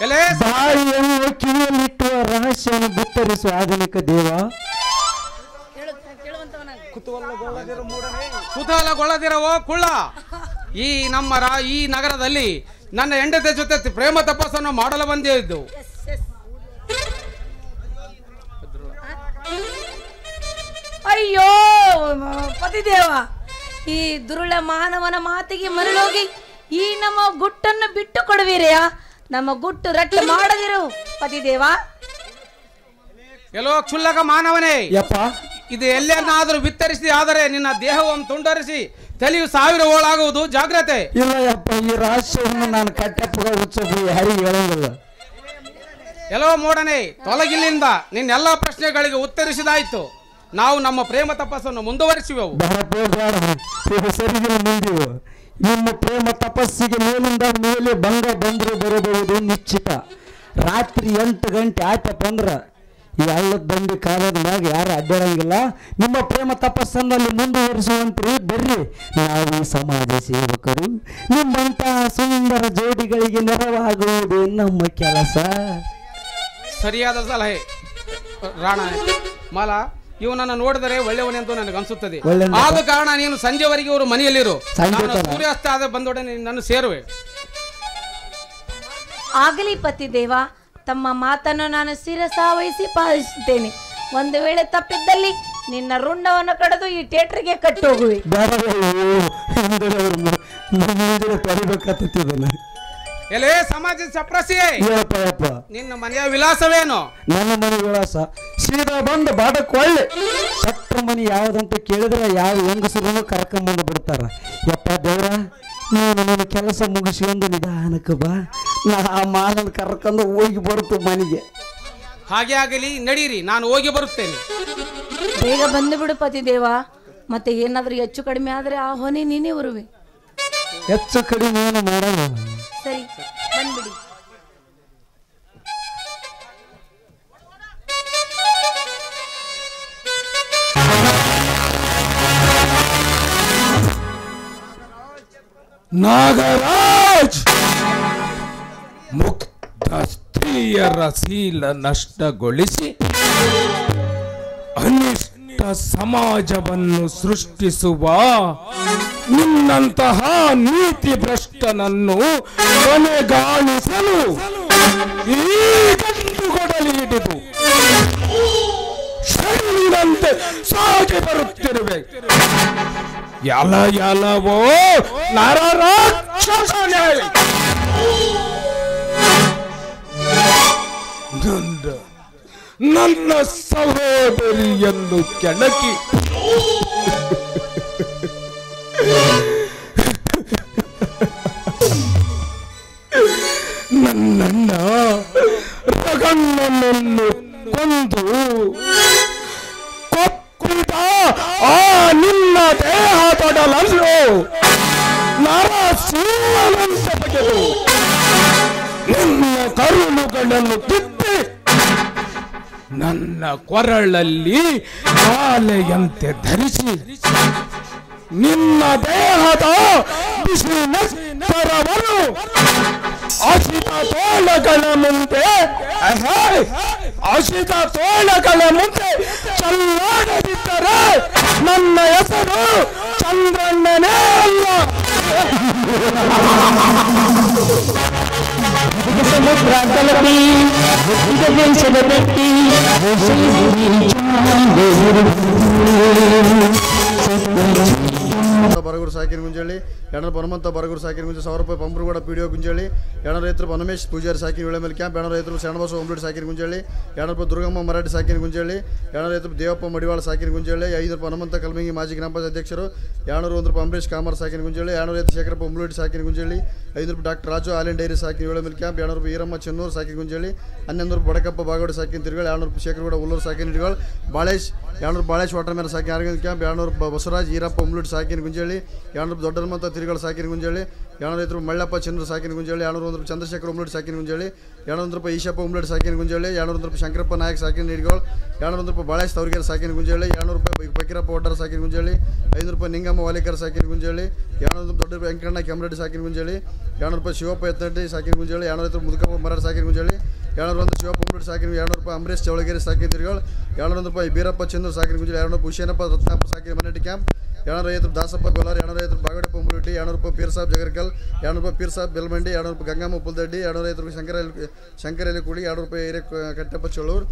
ಎಲೆ ಬಾಯಿಯನ್ನು ಕಿವಿಯಲ್ಲಿಟ್ಟುವ ರಹಸ್ಯವನ್ನು ಬಿತ್ತರಿಸುವ ಆಧುನಿಕ ದೇವ. ಕುತೂಹಲಗೊಳ್ಳದಿರವೋ ಕುಳ್ಳ, ಈ ಈ ನಗರದಲ್ಲಿ ನನ್ನ ಹೆಂಡತಿ ಜೊತೆ ಪ್ರೇಮ ತಪಸ್ಸನ್ನು ಮಾಡಲು ಬಂದಿದ್ದು. ಅಯ್ಯೋ ಪತಿದೇವ, ಈ ದುರುಳ ಮಾನವನ ಮಾತಿಗೆ ಮರಳೋಗಿ ಈ ನಮ್ಮ ಗುಟ್ಟನ್ನು ಬಿಟ್ಟು ಕೊಡುವಿರೆಯ? ನಮ್ಮ ಗುಟ್ಟು ರಟ್ಟು ಮಾಡದಿರು ಪತಿದೇವ. ಎಲ್ಲೋ ಕ್ಷುಲ್ಲಕ ಮಾನವನೇ, ಯಪ್ಪ ಇದು ಎಲ್ಲೇನಾದರೂ ಬಿತ್ತರಿಸಿ ಆದರೆ ನಿನ್ನ ದೇಹವನ್ನು ತುಂಡರಿಸಿ ತಲೆಯು 1000 ಓಳಾಗುವುದು ಜಾಗ್ರತೆ. ಇಲ್ಲ ಯಪ್ಪ, ಈ ರಹಸ್ಯವನ್ನು ನಾನು ಕಟ್ಟಪ್ಪಗ ಉತ್ಸವ ಯಾರಿಗೆ ಹೇಳಂಗಿಲ್ಲ. ಎಲ್ಲೋ ಮೂಡನೆ, ತೊಲಗಿಲ್ಲಿಂದ ನಿನ್ನೆಲ್ಲ ಪ್ರಶ್ನೆಗಳಿಗೆ ಉತ್ತರಿಸಿದಾಯ್ತು. ನಾವು ನಮ್ಮ ಪ್ರೇಮ ತಪಸ್ಸನ್ನು ಮುಂದುವರಿಸುವೆವು. ಸರಿಗಿನ ಮುಂದೆವು. ನಿಮ್ಮ ಪ್ರೇಮ ತಪಸ್ಸಿಗೆ ಮೇಲಿಂದ ಮೇಲೆ ಭಂಗ ಬಂದರೂ ಬರಬಹುದು ನಿಶ್ಚಿತ. ರಾತ್ರಿ 8 ಗಂಟೆ ಆಯ್ತಪ್ಪ ಅಂದ್ರೆ ಈ ಹಳ್ಳದ ದಂಡಿ ಕಾಲದ ಮ್ಯಾಗ ಯಾರು ಅಡ್ಡಾಡಂಗಿಲ್ಲ. ನಿಮ್ಮ ಪ್ರೇಮ ತಪಸ್ಸನ್ನಲ್ಲಿ ಮುಂದುವರಿಸುವಂತ್ರಿ. ಬರ್ರಿ, ನಾವು ಈ ಸಮಾಜ ಸೇವಕರು ನಿಮ್ಮಂತಹ ಸುಂದರ ಜೋಡಿಗಳಿಗೆ ನೆರವಾಗುವುದು ನಮ್ಮ ಕೆಲಸ. ಸರಿಯಾದ ಸಲಹೆ ರಾಣ. ಮಾಲ, ಇವನನ್ನು ನೋಡಿದರೆ ಒಳ್ಳೆಯವನೆಂದು ನನಗೆ ಅನ್ಸುತ್ತದೆ. ಆದ ಕಾರಣ ನೀನು ಸಂಜೆವರೆಗೆ ಇವರು ಮನೆಯಲ್ಲಿರು. ಸೂರ್ಯಾಸ್ತ ಆದ ಬಂದೊಡನೆ ನಾನು ಸೇರುವೆ. ಆಗಲಿ ಪತಿದೇವ, ತಮ್ಮ ಮಾತನ್ನು ನಾನು ಶಿರಸಾವಹಿಸಿ ಪಾಲಿಸುತ್ತೇನೆ. ಒಂದು ವೇಳೆ ತಪ್ಪಿದ್ದಲ್ಲಿ ನಿನ್ನ ರುಂಡವನ್ನು ಕಡಿದು ಈ ಥಿಯೇಟರ್ಗೆ ಕಟ್ಟೋಗುವೆ. ಎಲೆ ಸಮಾಜ ಚಪ್ರಸಿಯೇ, ನಿನ್ನ ಮನೆಯ ವಿಳಾಸವೇನು? ನನ್ನ ಮನೆ ವಿಳಾಸ ಸೀದಾ ಬಂದು ಬಾಡಕ್ ಒಳ್ಳೆ ಶಟ್ರ ಮನೆ ಯಾವ್ದಂತ ಕೇಳಿದ್ರೆ ಯಾವ ಹೆಂಗಸರು ಕರ್ಕೊಂಬಂದು ಬಿಡ್ತಾರ. ಯಪ್ಪ ದೇವ್ರ, ನೀನು ನನ್ನ ಕೆಲಸ ಮುಗಿಸ್ಕೊಂಡು ನಿಧಾನಕ್ಕೆ ಬಾ, ನಾ ಆ ಮಾಲನ್ನು ಕರ್ಕೊಂಡು ಹೋಗಿ ಬರುತ್ತ ಮನೆಗೆ. ಹಾಗೆ ಆಗಲಿ, ನಡೀರಿ, ನಾನು ಹೋಗಿ ಬರುತ್ತೇನೆ. ಬೇಗ ಬಂದು ಬಿಡು ಪತಿದೇವ. ಮತ್ತೆ ಏನಾದ್ರೂ ಹೆಚ್ಚು ಕಡಿಮೆ ಆದ್ರೆ ಆ ಹೊಣೆ ನೀನೇ ಬರುವೆ. ಹೆಚ್ಚು ಕಡಿಮೆ ಏನು ಮಾಡಲ್ಲ. ಸರಿ, ಬಂದ್ಬಿಡಿ. ನಾಗರಾಜ್, ಮುಕ್ತ ಸ್ತ್ರೀಯರ ಶೀಲ ನಷ್ಟಗೊಳಿಸಿ ಅನಿಷ್ಟ ಸಮಾಜವನ್ನು ಸೃಷ್ಟಿಸುವ ನಿನ್ನಂತಹ ನೀತಿ ಭ್ರಷ್ಟನನ್ನು ಕೊನೆಗಾಣಿಸಲು ಈ ಗಂಡು ಕೊಡಲಿ ಹಿಡಿದು ಶರೀರಂತೆ ಸಾಗಿ ಬರುತ್ತಿರುವೆ. ಎಲವೋ ನರರಾಕ್ಷಸನೇ, ನನ್ನ ಸಹೋದರಿಯನ್ನು ಕೆಣಕಿ ನನ್ನನ್ನ ರಗಣ್ಣನನ್ನು ಕೊಂದು ಕೊಕ್ಕಿದ ಆ ನಿನ್ನ ದೇಹ ತೊಡಲನ್ನು ನರಸಿಂಹನಂತೆ ಬಗೆದು ನಿನ್ನ ಕರುಳುಗಳನ್ನು ಕಿತ್ತಿ ನನ್ನ ಕೊರಳಲ್ಲಿ ಮಾಲೆಯಂತೆ ಧರಿಸಿ ನಿನ್ನ ದೇಹದ ಬಿಸಿ ನೆತ್ತರವನ್ನು ಅಸಿತ ತೋಳಗಳ ಮುಂದೆ ಚಲ್ಲಾಡದಿದ್ದರೆ ನನ್ನ ಹೆಸರು ಚಂದ್ರಣ್ಣನೇ ಅಲ್ಲ. ಸಮುದ್ರ ತಲಪಿ ದೇಶದ ಬೆಟ್ಟಿ ಬರಗೂರು ಸಾಕಿನ ಗುಂಜಳಿ ಎಣರ ಹನುಮಂತ ಬರಗೂರು ಸಾಕಿನ ಗುಂಜಿ 1000 ರೂಪಾಯಿ ಪಂಪ್ರಗೂಡ ಪಿಡಿಒ ಗುಂಜಳಿ ಎಣರ ರೈತರು ಹನುಮೇಶ್ ಪೂಜಾರಿ ಸಾಕಿನ ವಿಳೆ ಮೇಲೆ ಕ್ಯಾಂಪ್ ಎಣರ ರೈತರು ಶರಣಬಸವ ಒಂಬ್ಲೇಟ್ ಸಾಕಿನ ಗುಂಜಳಿ 200 ರೂಪಾಯಿ ದುರ್ಗಮ್ಮ ಮರಾಠಿ ಸಾಕಿನ ಗುಂಜಳಿ ಎಣರ ರೈತರು ದೇವಪ್ಪ ಮಡಿವಾಳ ಸಾಕಿನ ಗುಂಜಳಿ 500 ರೂಪಾಯಿ ಹನುಮಂತ ಕಲ್ಮಂಗಿ ಮಾಜಿ ಗ್ರಾಮ ಪಂಚಾಯತ್ ಅಧ್ಯಕ್ಷರು 201 ರೂಪಾಯಿ ಅಂಬರೀಶ್ ಕಾಮರ್ ಸಾಕಿನ ಗುಂಜಳಿ 200 ರೈತರು ಶೇಖರಪ್ಪ ಒಂಬ್ಲೇಟ್ ಸಾಕಿನ ಗುಂಜಳಿ 500 ರೂಪಾಯಿ ಡಾಕ್ಟರ್ ರಾಜು ಆಲಿನ್ ಡೈರಿ ಸಾಕಿನ ವಿಳೆ ಮೇಲೆ ಕ್ಯಾಂಪ್ 200 ರೂಪಾಯಿ ಈರಮ್ಮ ಚೆನ್ನೂರು ಸಾಕಿನ ಗುಂಜಳಿ 1100 ರೂಪಾಯಿ ಬಡಕಪ್ಪ ಬಾಗೋಡಿ ಸಾಕಿನ ತಿರುಗಳು 200 ರೂಪಾಯಿ ಶೇಖರಗೌಡ ಉಲ್ಲೂರು ಸಾಕಿನ ಹಿಡಿಗಳು ಬಾಳೇಶ್ 200 ರೂಪಾಯಿ ಬಾಳೇಶ್ ವಾಟರ್ ಮೇಲೆ ಸಾಕಿನ ಆರ್ಗನ್ ಕ್ಯಾಂಪ್ 200 ರೂಪಾಯಿ ಬಸವರಾಜ್ ಈರಪ್ಪ ಒಂಬ್ಲೇಟ್ ಸಾಕಿನ ಗುಂಜಳಿ 200 ರೂಪಾಯಿ ದೊಡ್ಡ ಹನುಮಂತ ತಿರುಗಳು ಸಾಕಿನ ಗುಂಜಳಿ 200 ಮಳ್ಳಪ್ಪ ಚಂದ್ರ ಸಾಕಿನ ಗುಂಜಳಿ 201 ಚಂದ್ರಶೇಖರ್ ಉಮ್ಲಡ್ ಸಾಕಿನ ಗುಂಜಳಿ 201 ಈಶಪ್ಪ ಉಮ್ಲಡ್ ಸಾಕಿನ ಗುಂಜಳಿ 201 ಶಂಕರಪ್ಪ ನಾಯಕ್ ಸಾಕಿನ ನೀಡಿಗಳು 201 ಬಾಳೇಶ್ ತವರಿಗೆರೆ ಸಾಕಿನ ಗುಂಜಳಿ 200 ಫಕೀರಪ್ಪ ಒಡ್ಡರ್ ಸಾಕಿನ ಗುಂಜಳಿ 500 ನಿಂಗಮ್ಮ ವಾಲಿಕರ್ ಸಾಕಿನ ಗುಂಜಳಿ 200 ದೊಡ್ಡ ವೆಂಕಣ್ಣ ಕೆಮ್ಮರೆಡ್ಡಿ ಸಾಕಿನ ಗುಂಜಳಿ 200 ಶಿವಪ್ಪ ಎತ್ತನಟ್ಟಿ ಸಾಕಿನ ಗುಂಜಳಿ 200 ಮುದುಕಪ್ಪ ಮರಾಡ್ ಸಾಕಿನ ಗುಂಜಳಿ 201 ಶಿವಪ್ಪ ಉಮ್ಲಡ್ ಸಾಕಿನ 200 ಅಂಬರೀಶ್ ಚೌಳಗೆರೆ ಸಾಕಿನ ತಿರುಗಳು 200 ಬೀರಪ್ಪ ಚಂದ್ರ ಸಾಕಿನ ಗುಂಜಳಿ 200 ಹುಷೇನಪ್ಪ ರತ್ನಪ್ಪ ಸಾಕಿನ ಮನೆಟ್ಟಿ ಕ್ಯಾಂಪ್ 250 ದಾಸಪ್ಪ ಗೊಲಾರ್ 250 ಬಾಗಡಪ್ಪ ಉಮ್ಲುಟ್ಟಿ 200 ಪೀರ್ ಸಾಬ್ ಜಗರ್ಕಲ್ 200 ಪೀರ್ ಸಾಬ್ ಬೆಲ್ಮಂಡಿ 200 ಗಂಗಮ್ಮ ಪುಲ್ದಡ್ಡಿ 250 ಶಂಕರಲ್ಲಿ ಕೂಡಿ 200 ಹಿರೇ ಕಟ್ಟಪ್ಪ ಚೋಳೂರು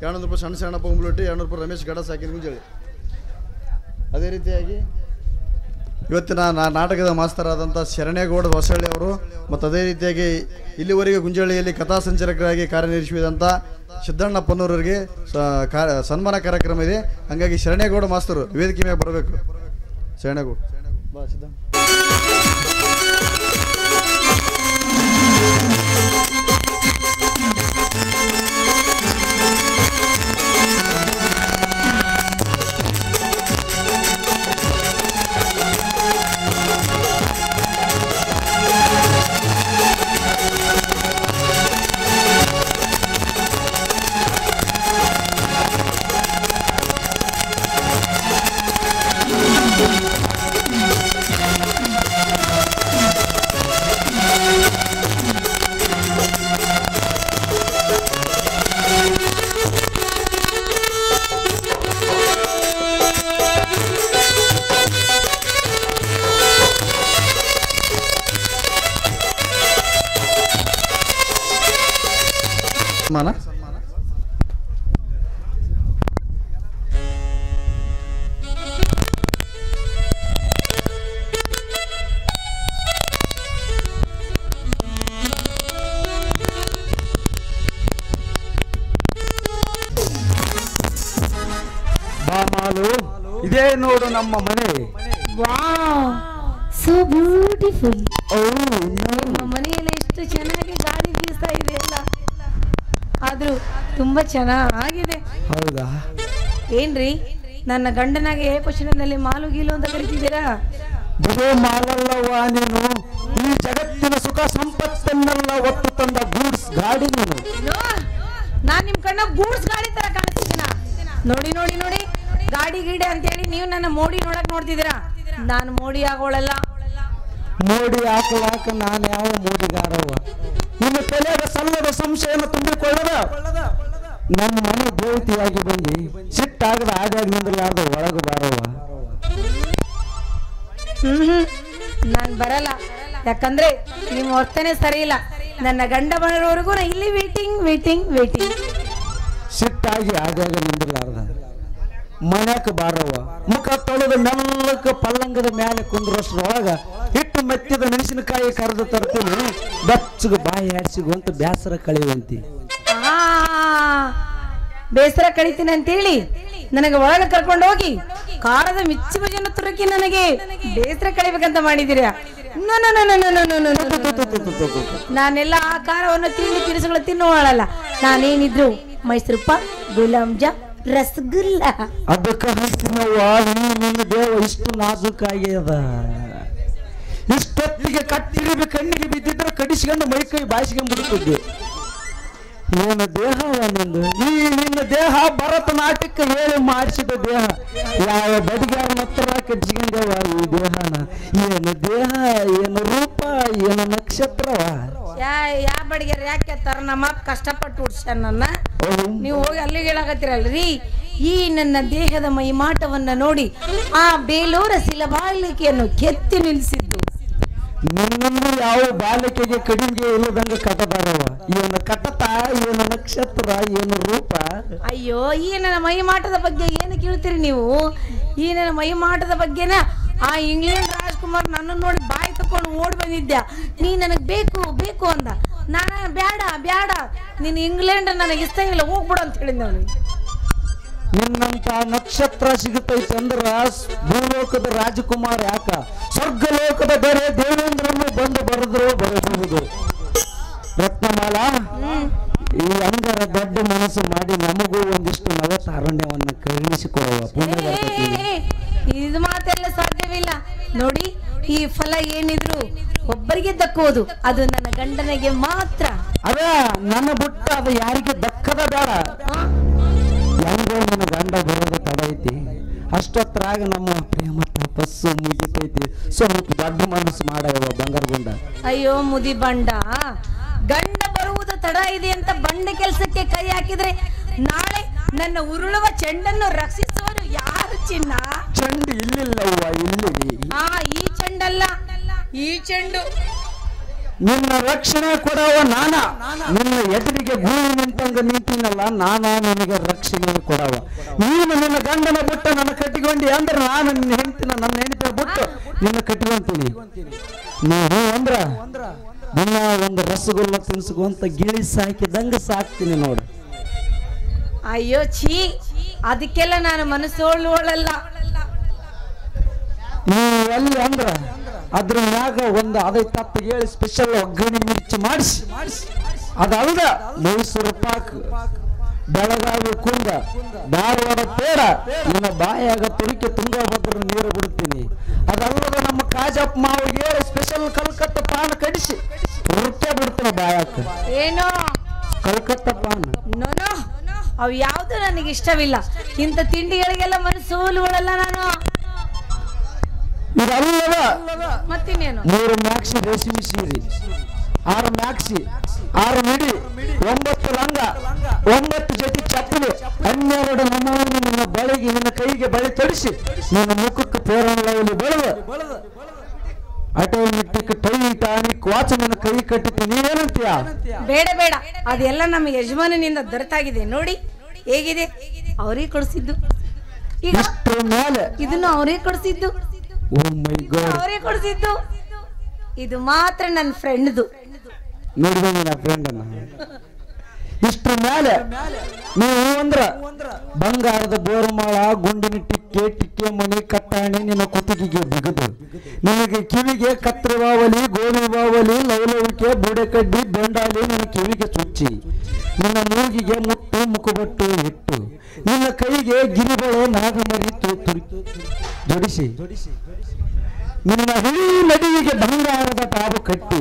200 ಸಣ್ಣ ಸಣ್ಣಪ್ಪ ಉಮ್ಲುಟ್ಟಿ 200 ರಮೇಶ್ ಗಡ ಸಾಕಿನ ಗುಂಜಳಿ. ಅದೇ ರೀತಿಯಾಗಿ ಇವತ್ತಿನ ನಾಟಕದ ಮಾಸ್ತರ್ ಆದಂಥ ಶರಣೇಗೌಡ ಹೊಸಳ್ಳಿ ಅವರು ಮತ್ತು ಅದೇ ರೀತಿಯಾಗಿ ಇಲ್ಲಿವರೆಗೆ ಗುಂಜಳಿಯಲ್ಲಿ ಕಥಾ ಸಂಚಾಲಕರಾಗಿ ಕಾರ್ಯನಿರ್ವಹಿಸಿದಂಥ ಸಿದ್ದಣ್ಣಪ್ಪನವರಿಗೆ ಸನ್ಮಾನ ಕಾರ್ಯಕ್ರಮ ಇದೆ. ಹಾಗಾಗಿ ಶರಣೇಗೌಡ ಮಾಸ್ತರು ವೇದಿಕೆ ಮೇಲೆ ಬರಬೇಕು. ಶರಣೇಗೌಡ ಬಾ ಸಿದ್ದಣ್ಣ. ಇದೇ ನೋಡು ನಮ್ಮ ಮನೆ. Wow, so beautiful. ನಮ್ಮ ಮನೆಯಲ್ಲಿ ಎಷ್ಟು ಚೆನ್ನಾಗಿ ಗಾಳಿ ಬೀಸ್ತಾ ಇದೆ ಅಲ್ಲ. ಆದ್ರೂ ತುಂಬಾ ಚೆನ್ನಾಗಿದೆ. ಹೌದಾ? ಏನ್ರಿ ನನ್ನ ಗಂಡನಾಗೆ ಕ್ವಶನಲ್ಲಿ ಮಾಲು ಗೀಲು ಅಂತ ಕರಿತಿದ್ದೀರಾ? ಬರೋ ಮಾಲಲ್ಲವ್ವ ನೀನು. ಈ ಜಗತ್ತಿನ ಸುಖ ಸಂಪತ್ತನ್ನೆಲ್ಲ ಒತ್ತು ತಂದ ಗೂಡ್ಸ್ ಗಾಡಿ ನೀನು. ನಾನ್ ನಿಮ್ ಕಣ್ಣ ಗೂಡ್ಸ್ ಗಾಡಿ ತರ ಕಾಣಿಸ್ತೀನ. ನೋಡಿ ನೋಡಿ ನೋಡಿ, ಗಾಡಿ ಗೀಡೆ ಅಂತೇಳಿ ನೀವು ನನ್ನ ಮೋಡಿ ನೋಡಕ್ ನೋಡ್ತಿದ್ದೀರಾ. ನಾನು ಮೋಡಿ ಆಗೋಳಲ್ಲ. ಮೋಡಿ ಹಾಕಲಾಕ ನಾನು ಯಾವ ಮೋಡಿಗಾರವ್ವ? ನಿನ್ನ ತಲೆಯಾಗ ಸಣ್ಣದ ಸಂಶಯನ ತುಂಬಿಕೊಳ್ಳದ ನಮ್ಮ ಮನೆ ದೇವತೆಯಾಗಿ ಬಂದು ಸಿಟ್ಟಾಗದ ಆಗಾಗ ನಿಂದ್ರಲಾರ್ದ ಒಳಗೆ ಬಾರವ್ವ. ನಾನ್ ಬರಲ್ಲ, ಯಾಕಂದ್ರೆ ನಿಮ್ ವರ್ತನೆ ಸರಿ ಇಲ್ಲ. ನನ್ನ ಗಂಡ ಬರೋವರೆಗೂ ನಾ ಇಲ್ಲಿ ವೇಟಿಂಗ್ ವೇಟಿಂಗ್ ವೇಟಿಂಗ್. ಸಿಟ್ಟಾಗಿ ಆಗಾಗ ನಿಂದ್ರಲಾರ್ದ ಮನ್ಯಾಕ ಬಾರವ್ವ. ಮುಖ ತೊಳೆದ ಮೆಲ್ಲಕ್ಕ ಪಲ್ಲಂಗದ ಮೇಲೆ ಕುಂದ್ರಷ್ಟರೊಳಗ ಹಿಟ್ಟು ಮೆತ್ತಿದ ಮೆಣಸಿನಕಾಯಿ ಕರೆದು ತರ್ತೀನಿ. ಬೆಚ್ಚಗ ಬಾಯಿ ಆಡ್ಸಿಗು ಅಂತ ಬೇಸರ ಕಳೆಯುವಂತಿ. ಬೇಸರ ಕಳಿತೀನಿ ಅಂತೇಳಿ ನನಗೆ ಒಳಗೆ ಕರ್ಕೊಂಡು ಹೋಗಿ ಖಾರದ ಮಿಚ್ಚಿ ಬಜೆಯನ್ನು ತುರುಕಿ ನನಗೆ ಬೇಸರ ಕಳಿಬೇಕಂತ ಮಾಡಿದ್ದೀರಾ? ನಾನೆಲ್ಲ ಆ ಖಾರವನ್ನು ತಿಂಡಿ ತಿನಿಸುಗಳು ತಿನ್ನುವಳಲ್ಲ. ನಾನೇನಿದ್ರು ಮೈಸೂರು ಪಾಕ್, ಗುಲಾಬ್ ಜಾಮ್, ರಸಗುಲ್ಲ. ಅದಕ್ಕೆ ಹಸ್ತಿನವ್ವ, ನಿನ್ನ ದೇವ ಇಷ್ಟು ನಾಜೂಕಾಗ್ಯದ. ಇಷ್ಟೊತ್ತಿಗೆ ಕಟ್ಟಿಗೆ ಕಣ್ಣಿಗೆ ಬಿದ್ದಿದ್ರೆ ಕಡಿಸ್ಕೊಂಡು ಮೈಕೈ ಬಾಯಿಸ್ಕೊಂಡು ಬಿಡ್ತಿದ್ದೆ. ಏನು ದೇಹ ನಿಂದು? ಈ ನಿನ್ನ ದೇಹ ಭರತನಾಟ್ಯಕ್ಕೆ ಹೇಳಿ ಮಾಡಿಸಿದ ದೇಹ. ಯಾವ ಬಡಿಗಾರ ಹತ್ರ ಕಟ್ಟಿಸ್ಕೊಂಡವ ಈ ದೇಹನ. ಏನು ದೇಹ, ಏನು ರೂಪ, ಏನು ನಕ್ಷತ್ರವ? ಯಾ ಬಡಿಗಾರ ಯಾಕೆ ತರ ನಮ್ಮ ಕಷ್ಟಪಟ್ಟು ಹುಡ್ಸ್ಯಾನ ನನ್ನ. ನೀವು ಹೋಗಿ ಅಲ್ಲಿಗೆ ಹೇಳಾಕತ್ತೀರಲ್ರಿ. ಈ ನನ್ನ ದೇಹದ ಮೈಮಾಟವನ್ನ ನೋಡಿ ಆ ಬೇಲೂರ ಶಿಲಬಾಲಿಕೆಯನ್ನು ಕೆತ್ತಿ ನಿಲ್ಲಿಸಿದ್ದು. ನಿನ್ನನ್ನು ಯಾವ ಬಾಲಿಕೆಗೆ ಕಡಿಮೆ ಇಲ್ಲದಂಗ ಕಟ್ಟದಾರವ. ಏನು ಕಟ್ಟತ, ಏನು ನಕ್ಷತ್ರ, ಏನು ರೂಪ. ಅಯ್ಯೋ, ಈ ನನ್ನ ಮೈಮಾಟದ ಬಗ್ಗೆ ಏನು ಕೇಳ್ತೀರಿ ನೀವು? ಈ ನನ್ನ ಮೈಮಾಟದ ಬಗ್ಗೆನ ಆ ಇಂಗ್ಲೆಂಡ್ ರಾಜ್ಕುಮಾರ್ ನನ್ನನ್ನು ನೋಡಿ ಬಾಯಿ ತಕೊಂಡು ಓಡಿ ಬಂದಿದ್ದೆ. ನೀ ನನಗೆ ಬೇಕು ಬೇಕು ಅಂದ. ನಾನು ಬ್ಯಾಡ ಬ್ಯಾಡ, ನೀನು ಇಂಗ್ಲೆಂಡ್ ನನಗೆ ಇಷ್ಟ ಇಲ್ಲ, ಹೋಗ್ಬಿಡು ಅಂತ ಹೇಳಿದ್ದೆ ಅವನಿಗೆ. ನಿನ್ನಂತ ನಕ್ಷತ್ರ ಸಿಗುತ್ತೈತೆ ಅಂದ್ರ ಭೂಲೋಕದ ರಾಜಕುಮಾರ್ ಯಾಕ ಸ್ವರ್ಗಲೋಕದ ಬೇರೆ ದೇವೇಂದ್ರನು ಬಂದು ಬರಬಹುದು. ರತ್ನಮಾಲ, ಈ ಅಂಗರ ದೊಡ್ಡ ಮನಸ್ಸು ಮಾಡಿ ನಮಗೂ ಒಂದಿಷ್ಟು ನವತಾರುಣ್ಯವನ್ನ ಕರುಣಿಸಿಕೊಡುವ. ಇದು ಮಾತೆಲ್ಲ ಸಾಧ್ಯವಿಲ್ಲ. ನೋಡಿ, ಈ ಫಲ ಏನು ಏನಿದ್ರು ಒಬ್ಬರಿಗೆ ದಕ್ಕುವುದು, ಅದು ನನ್ನ ಗಂಡನಿಗೆ ಮಾತ್ರ. ಅದ ನನ್ನ ಬಿಟ್ಟ ಅದು ಯಾರಿಗೆ ದಕ್ಕದ ಬೇಡ. ಹೆಂಗೋ ನನ್ನ ಗಂಡ ಬರೋದು ತಡ ಐತಿ, ಅಷ್ಟೊತ್ತರಾಗ ನಮ್ಮ ಪ್ರೇಮ ತಪಸ್ಸು ಮುಗಿತೈತಿ. ಸ್ವಲ್ಪ ದೊಡ್ಡ ಮನಸ್ಸು ಮಾಡವ ಬಂಗಾರಗುಂಡ. ಅಯ್ಯೋ ಮುದಿ ಬಂಡ, ಗಂಡ ಬರುವುದು ತಡ ಇದೆ ಅಂತ ಬಂಡ ಕೆಲಸಕ್ಕೆ ಕೈ ಹಾಕಿದ್ರೆ ನಾಳೆ ನನ್ನ ಉರುಳುವ ಚೆಂಡನ್ನು ರಕ್ಷಿಸುವರು ಯಾರು ಚಿನ್ನ? ಚೆಂಡು ಇಲ್ಲಿಲ್ಲವ್ವ, ಇಲ್ಲಿ. ಈ ಚೆಂಡಲ್ಲ, ಈ ಚೆಂಡು. ನಿನ್ನ ರಕ್ಷಣೆ ಕೊಡವ ನಾನ, ನಿನ್ನ ಎದುರಿಗೆ ಗೂಳಿ ನಿಂತಂಗ ನಿಂತಿನಲ್ಲ ನಾನ ನಿನಗೆ ರಕ್ಷಣೆ ಕೊಡವ. ನೀನು ನಿನ್ನ ಗಂಡನ ಬಿಟ್ಟು ನನ್ನ ಕಟ್ಟಿಕೊಂಡಿ ಅಂದ್ರೆ ನಾನು ನಿನ್ನ ಹೆಂಡ್ತಿನ ನನ್ನ ಹೆಂಡತಿ ಬಿಟ್ಟು ನಿನ್ನ ಕಟ್ಟಿಕೊಂತೀನಿ. ನೀವು ಅಂದ್ರ ದಿನ ಒಂದು ರಸಗುಲ್ಲ ತಿನ್ಸ್ಕೊಂತ ಗಿಳಿ ಸಾಕಿದಂಗ ಸಾಕ್ತೀನಿ ನೋಡು. ಅಯ್ಯೋ ಛೀ, ಅದಕ್ಕೆಲ್ಲ ನಾನು ಮನಸ್ಸೋಳುವಳಲ್ಲ. ನೀವು ಎಲ್ಲಿ ಅಂದ್ರ ಅದ್ರ ಮ್ಯಾಗ ಒಂದು ಅದೇ ತಪ್ಪ ಹೇಳಿ ಸ್ಪೆಷಲ್ ಒಗ್ಗರಣೆ ಮಿರ್ಚಿ ಮಾಡಿಸಿ, ಅದಲ್ದ ಮೈಸೂರು ಪಾಕ್, ಬೆಳಗಾವಿ ಕುಂದ, ಧಾರವಾಡ ಪೇಡ ನಿನ್ನ ಬಾಯಾಗ ತುರಿಕೆ ತುಂಗಭದ್ರ ನೀರು ಬಿಡ್ತೀನಿ. ಅದಲ್ಲದ ನಮ್ಮ ಕಾಜಪ್ಪ ಮಾವಿಗೆ ಹೇಳಿ ಸ್ಪೆಷಲ್ ಕಲ್ಕತ್ತ ಪಾನ ಕಡಿಸಿ ರುಕ್ಕೆ ಬಿಡ್ತೀನಿ ಬಾಯಾಕ. ಏನೋ ಕಲ್ಕತ್ತ ಪಾನ ನೋನೋ, ಅವು ಯಾವ್ದು ನನಗೆ ಇಷ್ಟವಿಲ್ಲ. ಇಂಥ ತಿಂಡಿಗಳಿಗೆಲ್ಲ ಮನಸ್ಸೋಲುಗಳಲ್ಲ ನಾನು. ಇದಲ್ಲದ ಮತ್ತಿನ್ನೇನು? 3 ಮ್ಯಾಕ್ಸಿ ರೇಷ್ಮೆ ಸೀರೆ, 6 ಮ್ಯಾಕ್ಸಿ, 6 ಮಿಡಿ, 9 ಲಂಗ, 9 ಜೊತೆ ಚಪ್ಪಲಿ, 12 ನಮೂನಿ ನಿನ್ನ ಬಳಿಗೆ ನಿನ್ನ ಕೈಗೆ ಬಳಿ ತೊಡಿಸಿ ನಿನ್ನ ಮುಖಕ್ಕೆ ಪೇರಳಲ್ಲಿ ಬೆಳೆದು ಆಟೋಮೆಟಿಕ್ ಟೈ ಟಾನಿಕ್ ವಾಚ್ ನನ್ನ ಕೈ ಕಟ್ಟಿತೀನಿ. ನೀವೇನಂತೀಯ? ಬೇಡ ಬೇಡ, ಅದೆಲ್ಲ ನಮ್ಮ ಯಜಮಾನನಿಂದ ದೊರೆತಾಗಿದೆ. ನೋಡಿ ಹೇಗಿದೆ, ಅವರೇ ಕೊಡಿಸಿದ್ದು. ಈಗ ಇಷ್ಟರ ಮೇಲೆ ಇದನ್ನು ಅವರೇ ಕೊಡಿಸಿದ್ದು, ಓ ಮೈ ಗಾಡ್, ಅವರೇ ಕೊಡಿಸಿದ್ದು. ಇದು ಮಾತ್ರ ನನ್ನ ಫ್ರೆಂಡ್ದು. ನೋಡಿದೆ ನನ್ನ ಫ್ರೆಂಡ್ ಅನ್ನ. ಇಷ್ಟರ ಮೇಲೆ ನೀವು ಅಂದ್ರ ಬಂಗಾರದ ಬೋರ್ಮಾಳ, ಗುಂಡಿನ ಟಿಕ್ಕೆ, ಟಿಕ್ಕೆ ಮಣಿ, ಕಟ್ಟಾಣಿ ನಿನ್ನ ಕುತ್ತಿಗೆಗೆ ಬಿಗದು, ನಿನಗೆ ಕಿವಿಗೆ ಕತ್ರಿ ಬಾವಲಿ, ಗೋಧಿ ಬಾವಲಿ, ಲವಲವಿಕೆ, ಬುಡೆಕಡ್ಡಿ, ಬೆಂಡಾಲಿ ನಿನ್ನ ಕಿವಿಗೆ ಚುಚ್ಚಿ, ನಿನ್ನ ಮೂಗಿಗೆ ಮುಟ್ಟು ಮುಖಬಟ್ಟು ಇಟ್ಟು, ನಿನ್ನ ಕೈಗೆ ಗಿರಿಬಳೆ ನಾಗಮರಿ ಜೋಡಿಸಿ, ನಿನ್ನ ಹಿಡಿ ನದಿಗೆ ಬಂಗಾರದ ಟಾಬು ಕಟ್ಟಿ,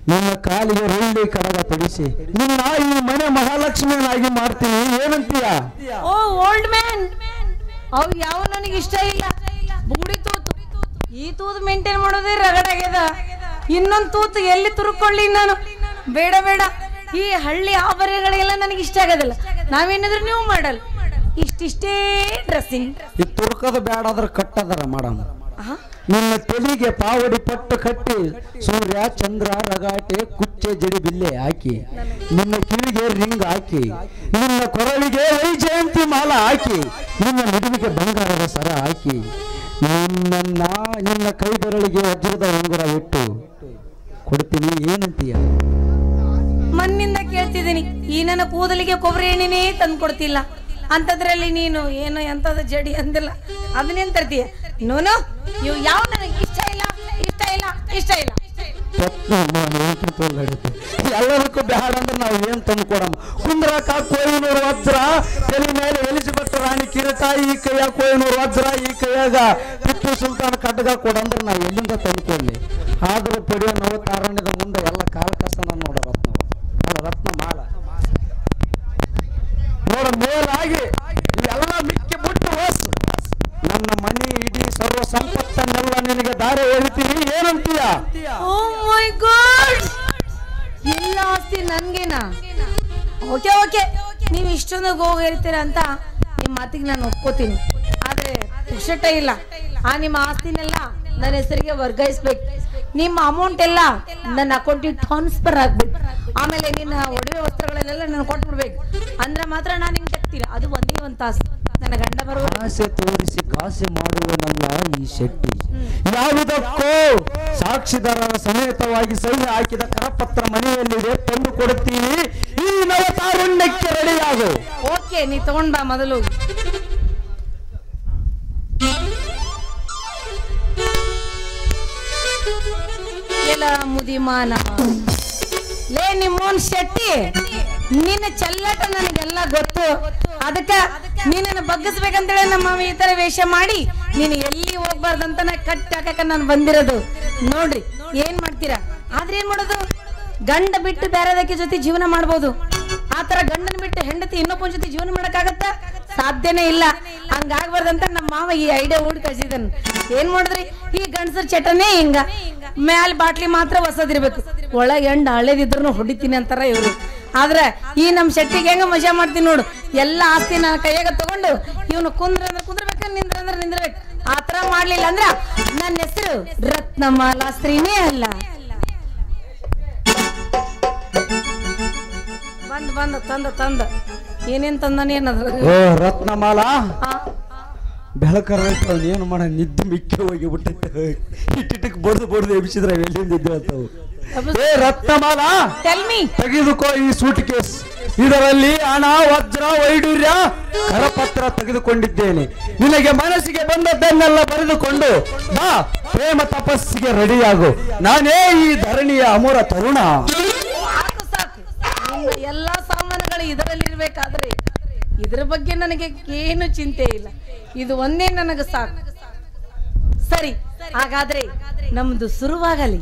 ನಿನ್ನ ಕಾಲಿಗೆ ರೊಳ್ಳಿ ಕಡಗ ತೊಡಿಸಿ ನಿನ್ನ ಈ ಮನೆ ಮಹಾಲಕ್ಷ್ಮಿಯನ್ನಾಗಿ ಮಾಡ್ತೀನಿ. ಏನಂತೀಯ? ಓ ಓಲ್ಡ್ ಮ್ಯಾನ್, ಅವು ಯಾವ ನನಗೆ ಇಷ್ಟ ಇಲ್ಲ. ಬುಗುಡಿ ತೂತು, ಈ ತೂತು ಮೇಂಟೈನ್ ಮಾಡೋದೇ ರಗಡಾಗ್ಯದ. ಇನ್ನೊಂದು ತೂತು ಎಲ್ಲಿ ತುರುಕೊಳ್ಳಿ ನಾನು? ಬೇಡ ಬೇಡ, ಈ ಹಳ್ಳಿ ಆಭರಣಗಳೆಲ್ಲ ನನಗೆ ಇಷ್ಟ ಆಗೋದಿಲ್ಲ. ನಾವೇನಾದ್ರೂ ನೀವು ಮಾಡಲ್ಲ, ಇಷ್ಟಿಷ್ಟೇ ಡ್ರೆಸ್ಸಿಂಗ್. ಈ ತುರ್ಕದ ಬೇಡ ಆದ್ರೆ ಕಟ್ಟದರ ಮಾಡಮ್ಮ. ನಿನ್ನ ತಲೆಗೆ ಪಾವಡಿ ಪಟ್ಟು ಕಟ್ಟಿ ಸೂರ್ಯ ಚಂದ್ರ ರಗಾಟೆ ಕುಚ್ಚೆ ಜಡಿ ಬಿಲ್ಲೆ ಹಾಕಿ, ನಿನ್ನ ಕಿವಿಗೆ ರಿಂಗ್ ಹಾಕಿ, ನಿನ್ನ ಕೊರಳಿಗೆ ವೈಜಯಂತಿ ಮಾಲ ಹಾಕಿ, ನಿನ್ನ ನಡುವಿಗೆ ಬಂಗಾರದ ಸರ ಹಾಕಿ, ನಿನ್ನ ಕೈ ಬೆರಳಿಗೆ ವಜ್ರದ ಉಂಗುರ ಇಟ್ಟು ಕೊಡ್ತೀನಿ. ಏನಂತೀಯ? ಮಣ್ಣಿಂದ ಕೇಳ್ತಿದ್ದೀನಿ, ಈ ನನ್ನ ಕೂದಲಿಗೆ ಕೊಬ್ಬರಿ ಎಣ್ಣೆನೇ ತಂದು ಕೊಡ್ತಿಲ್ಲ. ಅಂತದ್ರಲ್ಲಿ ನೀನು ಏನು ಎಂತದ ಜಡಿ ಅಂದಿಲ್ಲ, ಅದನ್ನೇನ್ ತರ್ತೀಯ? ನೋನು ಇವು ಯಾವ ನನಗೆ ಇಷ್ಟ ಇಲ್ಲ, ಇಷ್ಟ ಇಲ್ಲ, ಇಷ್ಟ ಇಲ್ಲ. ಎಲ್ಲದಕ್ಕೂ ಬ್ಯಾಡ ಅಂದ್ರೆ ನಾವು ಏನ್ ತಂದು ಕೊಡಮ್ಮ? ಕುಂದ್ರಾಕ ಕೊಯ್ನೂರು ವಜ್ರ, ತಲೆ ಮೇಲೆ ಎಲಿಜಬೆತ್ ರಾಣಿ ಕಿರೀಟ, ಈ ಕೈಯಾಗ ಕೊಯ್ನೂರು ವಜ್ರ, ಈ ಕೈಯಾಗ ಟಿಪ್ಪು ಸುಲ್ತಾನ್ ಖಡ್ಗ ಕೊಡಂದ್ರೆ ನಾವು ಎಲ್ಲಿಂದ ತಂದು ಕೊಡ್ಲಿ? ಆದ್ರೂ ಪಡೆಯೋ ನಾವು ತಾರಣ್ಯದ ಮುಂದೆ ಎಲ್ಲ ಕಾಲ ಕಸನ ನೋಡ ರತ್ನ, ಅಲ್ಲ ರತ್ನ ಮಾಲ ನೋಡ ಮೇಲಾಗಿ ಎಲ್ಲ ಮಿಕ್ಕಿ ಬಿಟ್ಟು ಹೋಸು ನನ್ನ ಮನೆ ಇಡೀ ಸರ್ವ ಸಂಪತ್ತನ್ನೆಲ್ಲ ನಿನಗೆ ದಾರಿ ಹೇಳ್ತೀನಿ. ಏನಂತೀಯ? ಓ ಮೈ ಗಾಡ್, ಎಲ್ಲ ಆಸ್ತಿ ನನ್ಗೇನಾ? ಓಕೆ ಓಕೆ, ನೀವು ಇಷ್ಟೊಂದು ಹೋಗಿ ಹೇಳ್ತೀರ ಅಂತ ನಿಮ್ಮ ಮಾತಿಗೆ ನಾನು ಒಪ್ಕೋತೀನಿ. ಆದ್ರೆ ಪುಕ್ಷಟ ಇಲ್ಲ, ಆ ನಿಮ್ಮ ಆಸ್ತಿನೆಲ್ಲ ನನ್ನ ಹೆಸರಿಗೆ ವರ್ಗಾಯಿಸ್ಬೇಕು. ನಿಮ್ಮ ಅಮೌಂಟ್ ಎಲ್ಲ ನನ್ನ ಅಕೌಂಟಿಗೆ ಟ್ರಾನ್ಸ್ಫರ್ ಆಗ್ಬೇಕು. ಆಮೇಲೆ ನಿನ್ನ ಒಡವೆ ವಸ್ತ್ರಗಳನ್ನೆಲ್ಲ ನಾನು ಕೊಟ್ಬಿಡ್ಬೇಕು. ಅಂದ್ರೆ ಮಾತ್ರ ನಾನು ನಿಮ್ಗೆ ತೆಗ್ತೀನಿ. ಅದು ಒಂದೇ ಒಂದು ತಾಸು ನನ್ನ ಗಂಡ ಬರುವ ಆಸೆ ತೋರಿಸಿ ಕಾಸೆ ಮಾಡುವನಲ್ಲ ಈ ಶೆಟ್ಟಿ. ಯಾವುದಕ್ಕೋ ಸಾಕ್ಷಿದಾರರ ಸಮೇತವಾಗಿ ಸಹಿ ಹಾಕಿದ ಕರಪತ್ರ ಮನೆಯಲ್ಲಿದೆ, ತಂದು ಕೊಡುತ್ತೀನಿ. ಈ ನವತಾರುಣ್ಯಕ್ಕೆ ರೆಡಿಯಾಗು. ಓಕೆ, ನೀ ತಗೊಂಡ್ ಬಾ ಮೊದಲು. ಎಲ್ಲ ಮುದಿಮಾನ ಲೇ ನಿಮ್ಮೋನ್ ಶೆಟ್ಟಿ, ನಿನ್ನ ಚೆಲ್ಲಟ ನನಗೆಲ್ಲ ಗೊತ್ತು. ಅದಕ್ಕ ನೀನನ್ನು ಬಗ್ಗಿಸ್ಬೇಕಂತೇಳಿ ನಮ್ಮ ಈ ತರ ವೇಷ ಮಾಡಿ ನೀನು ಎಲ್ಲಿ ಹೋಗ್ಬಾರ್ದಂತ ನಾ ಕಟ್ಟಿ ಹಾಕಕ ನಾನು ಬಂದಿರೋದು. ನೋಡ್ರಿ ಏನ್ ಮಾಡ್ತೀರಾ? ಆದ್ರೆ ಏನ್ ಮಾಡೋದು? ಗಂಡ ಬಿಟ್ಟು ಬೇರೆದಕ್ಕೆ ಜೊತೆ ಜೀವನ ಮಾಡ್ಬೋದು. ಆತರ ಗಂಡನ ಬಿಟ್ಟು ಹೆಂಡತಿ ಇನ್ನೊಬ್ಬನ ಜೊತೆ ಜೀವನ ಮಾಡಕ್ಕಾಗತ್ತ? ಸಾಧ್ಯನೇ ಇಲ್ಲ. ಹಂಗಾಗ್ಬಾರ್ದಂತ ನಮ್ಮ ಮಾವ ಈ ಐಡಿಯಾ ಹುಡ್ ಕಳ್ಸಿದನ್. ಏನ್ ಮಾಡಿದ್ರಿ? ಈ ಗಂಡಸರ್ ಚಟನೇ ಹಿಂಗ, ಮ್ಯಾಲ್ ಬಾಟ್ಲಿ ಮಾತ್ರ ಹೊಸದಿರ್ಬೇಕು, ಒಳಗೆ ಎಂಡ ಹಳೇದಿದ್ರು ಹೊಡಿತೀನಿ ಅಂತಾರ ಇವ್ರು. ಆದ್ರೆ ಈ ನಮ್ ಶೆಟ್ಟಿಗೆ ಹೆಂಗ ಮಜಾ ಮಾಡ್ತೀನಿ ನೋಡು. ಎಲ್ಲ ಆಸ್ತಿ ನನ್ನ ಕೈಯಾಗ ತಗೊಂಡು ಇವನು ಕುಂದ್ರಬೇಕ, ನಿಂದ್ರಬೇಕು. ಆತರ ಮಾಡ್ಲಿಲ್ಲ ಅಂದ್ರ ನನ್ನ ಹೆಸರು ರತ್ನಮಾಲಾ ಸ್ತ್ರೀನೇ ಅಲ್ಲ. ಬಂದ ತಂದ ಏನೇನ್ ತಂದಾನೇನದ್ರ? ಓ ರತ್ನಮಾಲಾ, ಬೆಳಕರ ಏನು ಮಾಡ ನಿದ್ದೆ ಮಿಕ್ಕಿ ಹೋಗಿ ಬಿಟ್ಟೈತೆ. ಇಟ್ಟಿಟ್ಟಕ್ಕೆ ಬಡ್ದು ಎಬ್ಸಿದ್ರೆ ಎಲ್ಲಿಂದ ಇದ್ದು ಅಂತವು. ಏ ರತ್ನಮಾಲಾ, ತೆಗೆದುಕೋ ಈ ಸೂಟ್ ಕೇಸ್. ಇದರಲ್ಲಿ ಹಣ, ವಜ್ರ, ವೈಡೂರ್ಯ, ಕರಪತ್ರ ತೆಗೆದುಕೊಂಡಿದ್ದೇನೆ. ನಿನಗೆ ಮನಸ್ಸಿಗೆ ಬಂದದ್ದನ್ನೆಲ್ಲ ಬರೆದುಕೊಂಡು ಬಾ, ಪ್ರೇಮ ತಪಸ್ಸಿಗೆ ರೆಡಿಯಾಗು. ನಾನೇ ಈ ಧರಣಿಯ ಅಮರ ತರುಣ. ಎಲ್ಲಾ ಸಾಮಾನುಗಳು ಇದರಲ್ಲಿ ಇರ್ಬೇಕಾದ್ರೆ ಇದ್ರ ಬಗ್ಗೆ ನನಗೆ ಏನು ಚಿಂತೆ ಇಲ್ಲ. ಇದು ಒಂದೇ ನನಗೆ ಸಾಕು. ಸರಿ, ಹಾಗಾದ್ರೆ ನಮ್ದು ಶುರುವಾಗಲಿ.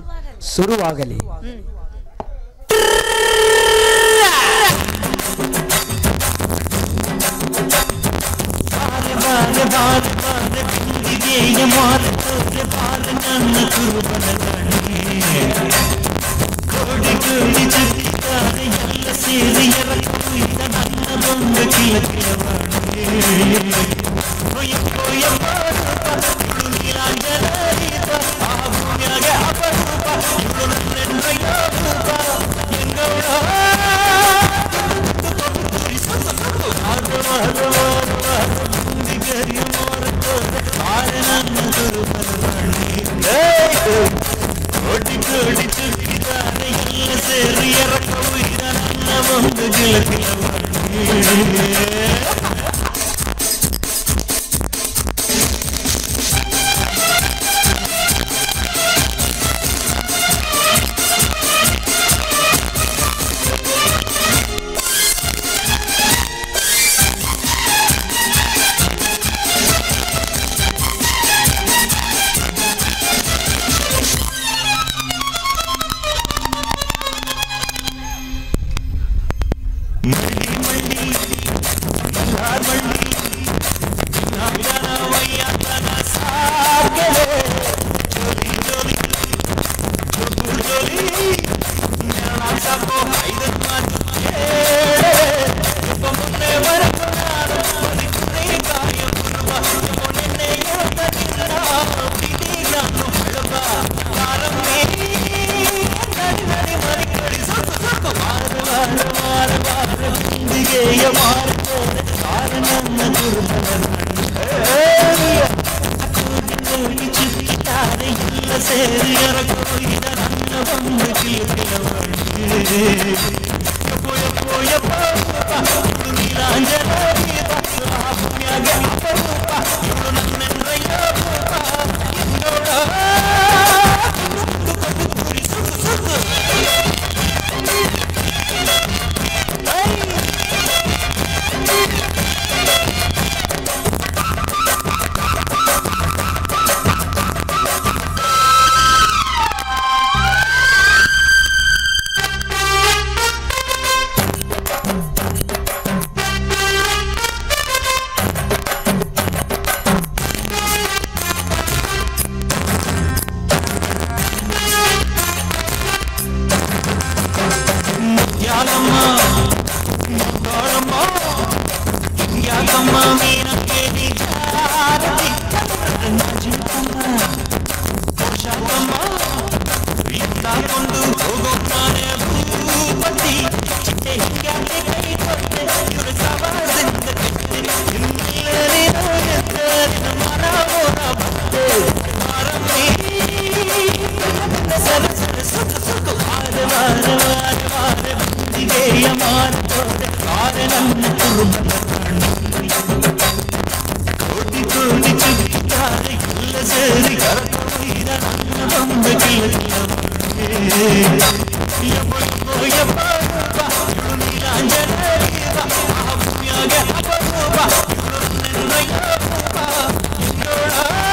Yeah.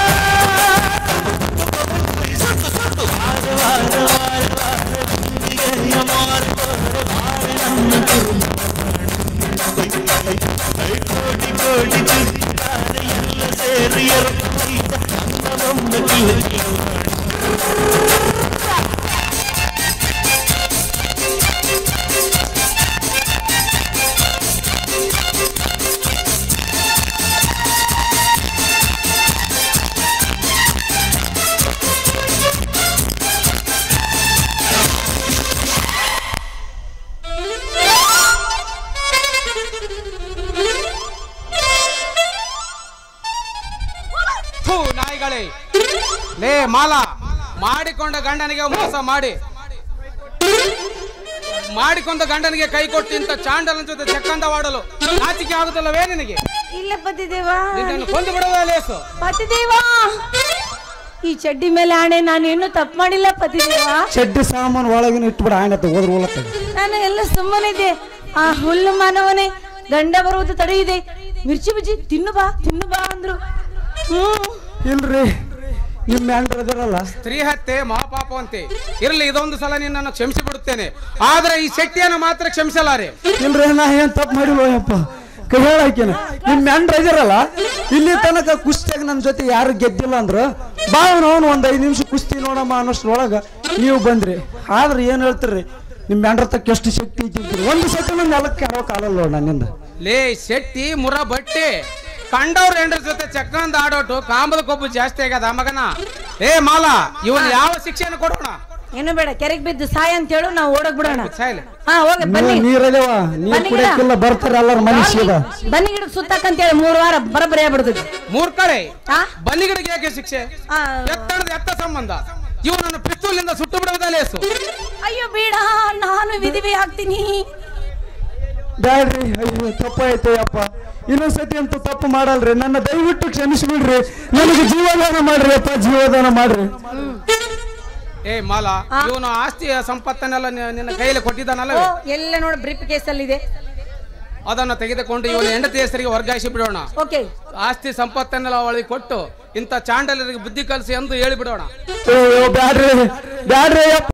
ಮಾಡಿಕೊಂಡ ಗಂಡನಿಗೆ ಮೋಸ ಮಾಡಿಕೊಂಡ ಗಂಡನಿಗೆ ಕೈ ಕೊಟ್ಟು ಇಂಥ ಚಾಂಡಲನ ಜೊತೆ ಚಕ್ಕಂದವಾಡಲು ನಾಚಿಕೆ ಆಗುತ್ತಲ್ಲವೇ ನಿನಗೆ? ಇಲ್ಲ ಪತಿದೇವ, ನಿನ್ನನ್ನು ಕೊಂದು ಬಿಡುವ ಲೇಸು. ಪತಿದೇವ, ಈ ಚಡ್ಡಿ ಮೇಲೆ ಆಣೆ, ನಾನು ಏನು ತಪ್ಪು ಮಾಡಿಲ್ಲ ಪತಿದೇವ. ಚಡ್ಡಿ ಸಾಮಾನು ಒಳಗಿನ ಇಟ್ಬಿಡ ಆಣೆ ಹೋದ್ರೆ ಹೋಲತ್ತದ. ನಾನು ಎಲ್ಲ ಸುಮ್ಮನಿದ್ದೆ. ಆ ಹುಲ್ಲು ಮಾನವನೇ ಗಂಡ ಬರುವುದು ತಡೆಯಿದೆ. ಮಿರ್ಚಿ ಬಜ್ಜಿ ತಿನ್ನು ಬಾ ಅಂದ್ರು. ಇಲ್ರಿ, ನಿಮ್ಮ ಹೆಂಡ್ರದಿರಲ್ಲ, ಸ್ತ್ರೀ ಹತ್ಯೆ ಮಹಾಪಾಪವಂತೆ. ಇರಲಿ, ಇದೊಂದು ಸಲ ನಿನ್ನನ್ನು ಕ್ಷಮಿಸಿ ಬಿಡುತ್ತೇನೆ, ಆದ್ರೆ ಈ ಶೆಟ್ಟಿಯನ್ನು ಮಾತ್ರ ಕ್ಷಮಿಸಲಾರೆ. ಇಲ್ರಿ, ನಾ ಏನ್ ತಪ್ಪು ಮಾಡಿಲ್ವಪ್ಪ, ಹೇಳಾಕಿನ. ನಿಮ್ಮ ಹೆಂಡ್ರದಿರಲ್ಲ, ಇಲ್ಲಿ ತನಕ ಕುಸ್ತಿಯಾಗ ನನ್ನ ಜೊತೆ ಯಾರು ಗೆದ್ದಿಲ್ಲ ಅಂದ್ರ ಬಾವನವನು ಒಂದ್ 5 ನಿಮಿಷ ಕುಸ್ತಿ ನೋಡಮ್ಮ ಅನ್ನೋಷ್ಟ್ರೊಳಗ ನೀವು ಬಂದ್ರಿ. ಆದ್ರೆ ಏನ್ ಹೇಳ್ತೀರಿ, ನಿಮ್ಮ ಹೆಂಡ್ರ ತಕ್ಕ ಎಷ್ಟು ಶಕ್ತಿ ಇದ್ದಿದ್ರಿ, ಒಂದು ಸೆಕೆಂಡ್ ನೆಲಕ್ಕೆ ಯಾರೋ ಕಾಲಲ್ಲ ನೋಡ ನನ್ನಿಂದ. ಲೇ ಶೆಟ್ಟಿ ಮುರ ಬಟ್ಟೆ, ಕಂಡವ್ರ ಹೆಂಡ್ರ ಜೊತೆ ಚಕ್ಕಂದ ಆಡೋಟು ಕಾಂಬದ ಕೊಬ್ಬು ಜಾಸ್ತಿ ಆಗ್ಯದ ಮಗನ. ಏ ಮಾಲಾ, ಇವನ್ ಯಾವ ಶಿಕ್ಷೆಯನ್ನು ಕೊಡೋಣ? ಏನು ಬೇಡ, ಕೆರೆಗೆ ಬಿದ್ದು ಸಾಯ ಅಂತ ಹೇಳು, ನಾವು ಓಡಕ್ ಬಿಡೋಣ. ಸಾಯ್ಲೆ. ಹಾ ಹೋಗಿ ಬನ್ನಿ. ನೀರದೇವ, ನೀರ್ ಕುಡಿಯಕ್ಕಿಲ್ಲ, ಬರ್ತಾರೆ ಎಲ್ಲಾರು ಮನುಷ್ಯದ. ಬನ್ನಿ ಗಿಡಕ್ಕೆ ಸುತ್ತಕ್ಕಂತ ಹೇಳಿ 3 ವಾರ ಬರಬರಿ ಆಗ್ಬಿಡ್ತದೆ. 3 ಕಡೆ ಬನ್ನಿಗಿಡಗೆ ಯಾಕೆ ಶಿಕ್ಷೆ? ಆ, ಎತ್ತ ಸಂಬಂಧ. ಇವನನ್ನು ಪಿಸ್ತೂಲಿಂದ ಸುಟ್ಟು ಬಿಡುವುದ ಲೇಸು. ಅಯ್ಯೋ ಬೇಡ, ನಾನು ವಿಧಿವಿ ಆಗ್ತೀನಿ. ಬ್ಯಾಡ್ರಿ, ಅಯ್ಯೋ ತಪ್ಪಾಯ್ತು ಅಪ್ಪ, ಇನ್ನೊಂದ್ಸತಿ ಅಂತೂ ತಪ್ಪು ಮಾಡಲ್ರಿ, ನನ್ನ ದಯವಿಟ್ಟು ಕ್ಷಮಿಸ್ಬಿಡ್ರಿ, ನನಗೆ ಜೀವದಾನ ಮಾಡ್ರಿ ಅಪ್ಪ, ಜೀವದಾನ ಮಾಡ್ರಿ. ಏ ಮಾಲಾ, ಇವನು ಆಸ್ತಿಯ ಸಂಪತ್ತನ್ನೆಲ್ಲ ನಿನ್ನ ಕೈಯಲ್ಲಿ ಕೊಟ್ಟಿದ್ದಾನಲ್ಲ, ಎಲ್ಲ ನೋಡಿ ಬ್ರೀಫ್ ಕೇಸಲ್ಲಿ ಇದೆ, ಅದನ್ನು ತೆಗೆದುಕೊಂಡು ಇವನ ಹೆಂಡತಿ ಹೆಸರಿಗೆ ವರ್ಗಾಯಿಸಿ ಬಿಡೋಣ. ಓಕೆ, ಆಸ್ತಿ ಸಂಪತ್ತನ್ನೆಲ್ಲ ಅವಳಿಗೆ ಕೊಟ್ಟು ಇಂಥ ಚಾಂಡಲರಿಗೆ ಬುದ್ಧಿ ಕಲಿಸಿ ಎಂದು ಹೇಳಿ ಬಿಡೋಣ. ಬ್ಯಾಡ್ರಿ ಅಪ್ಪ.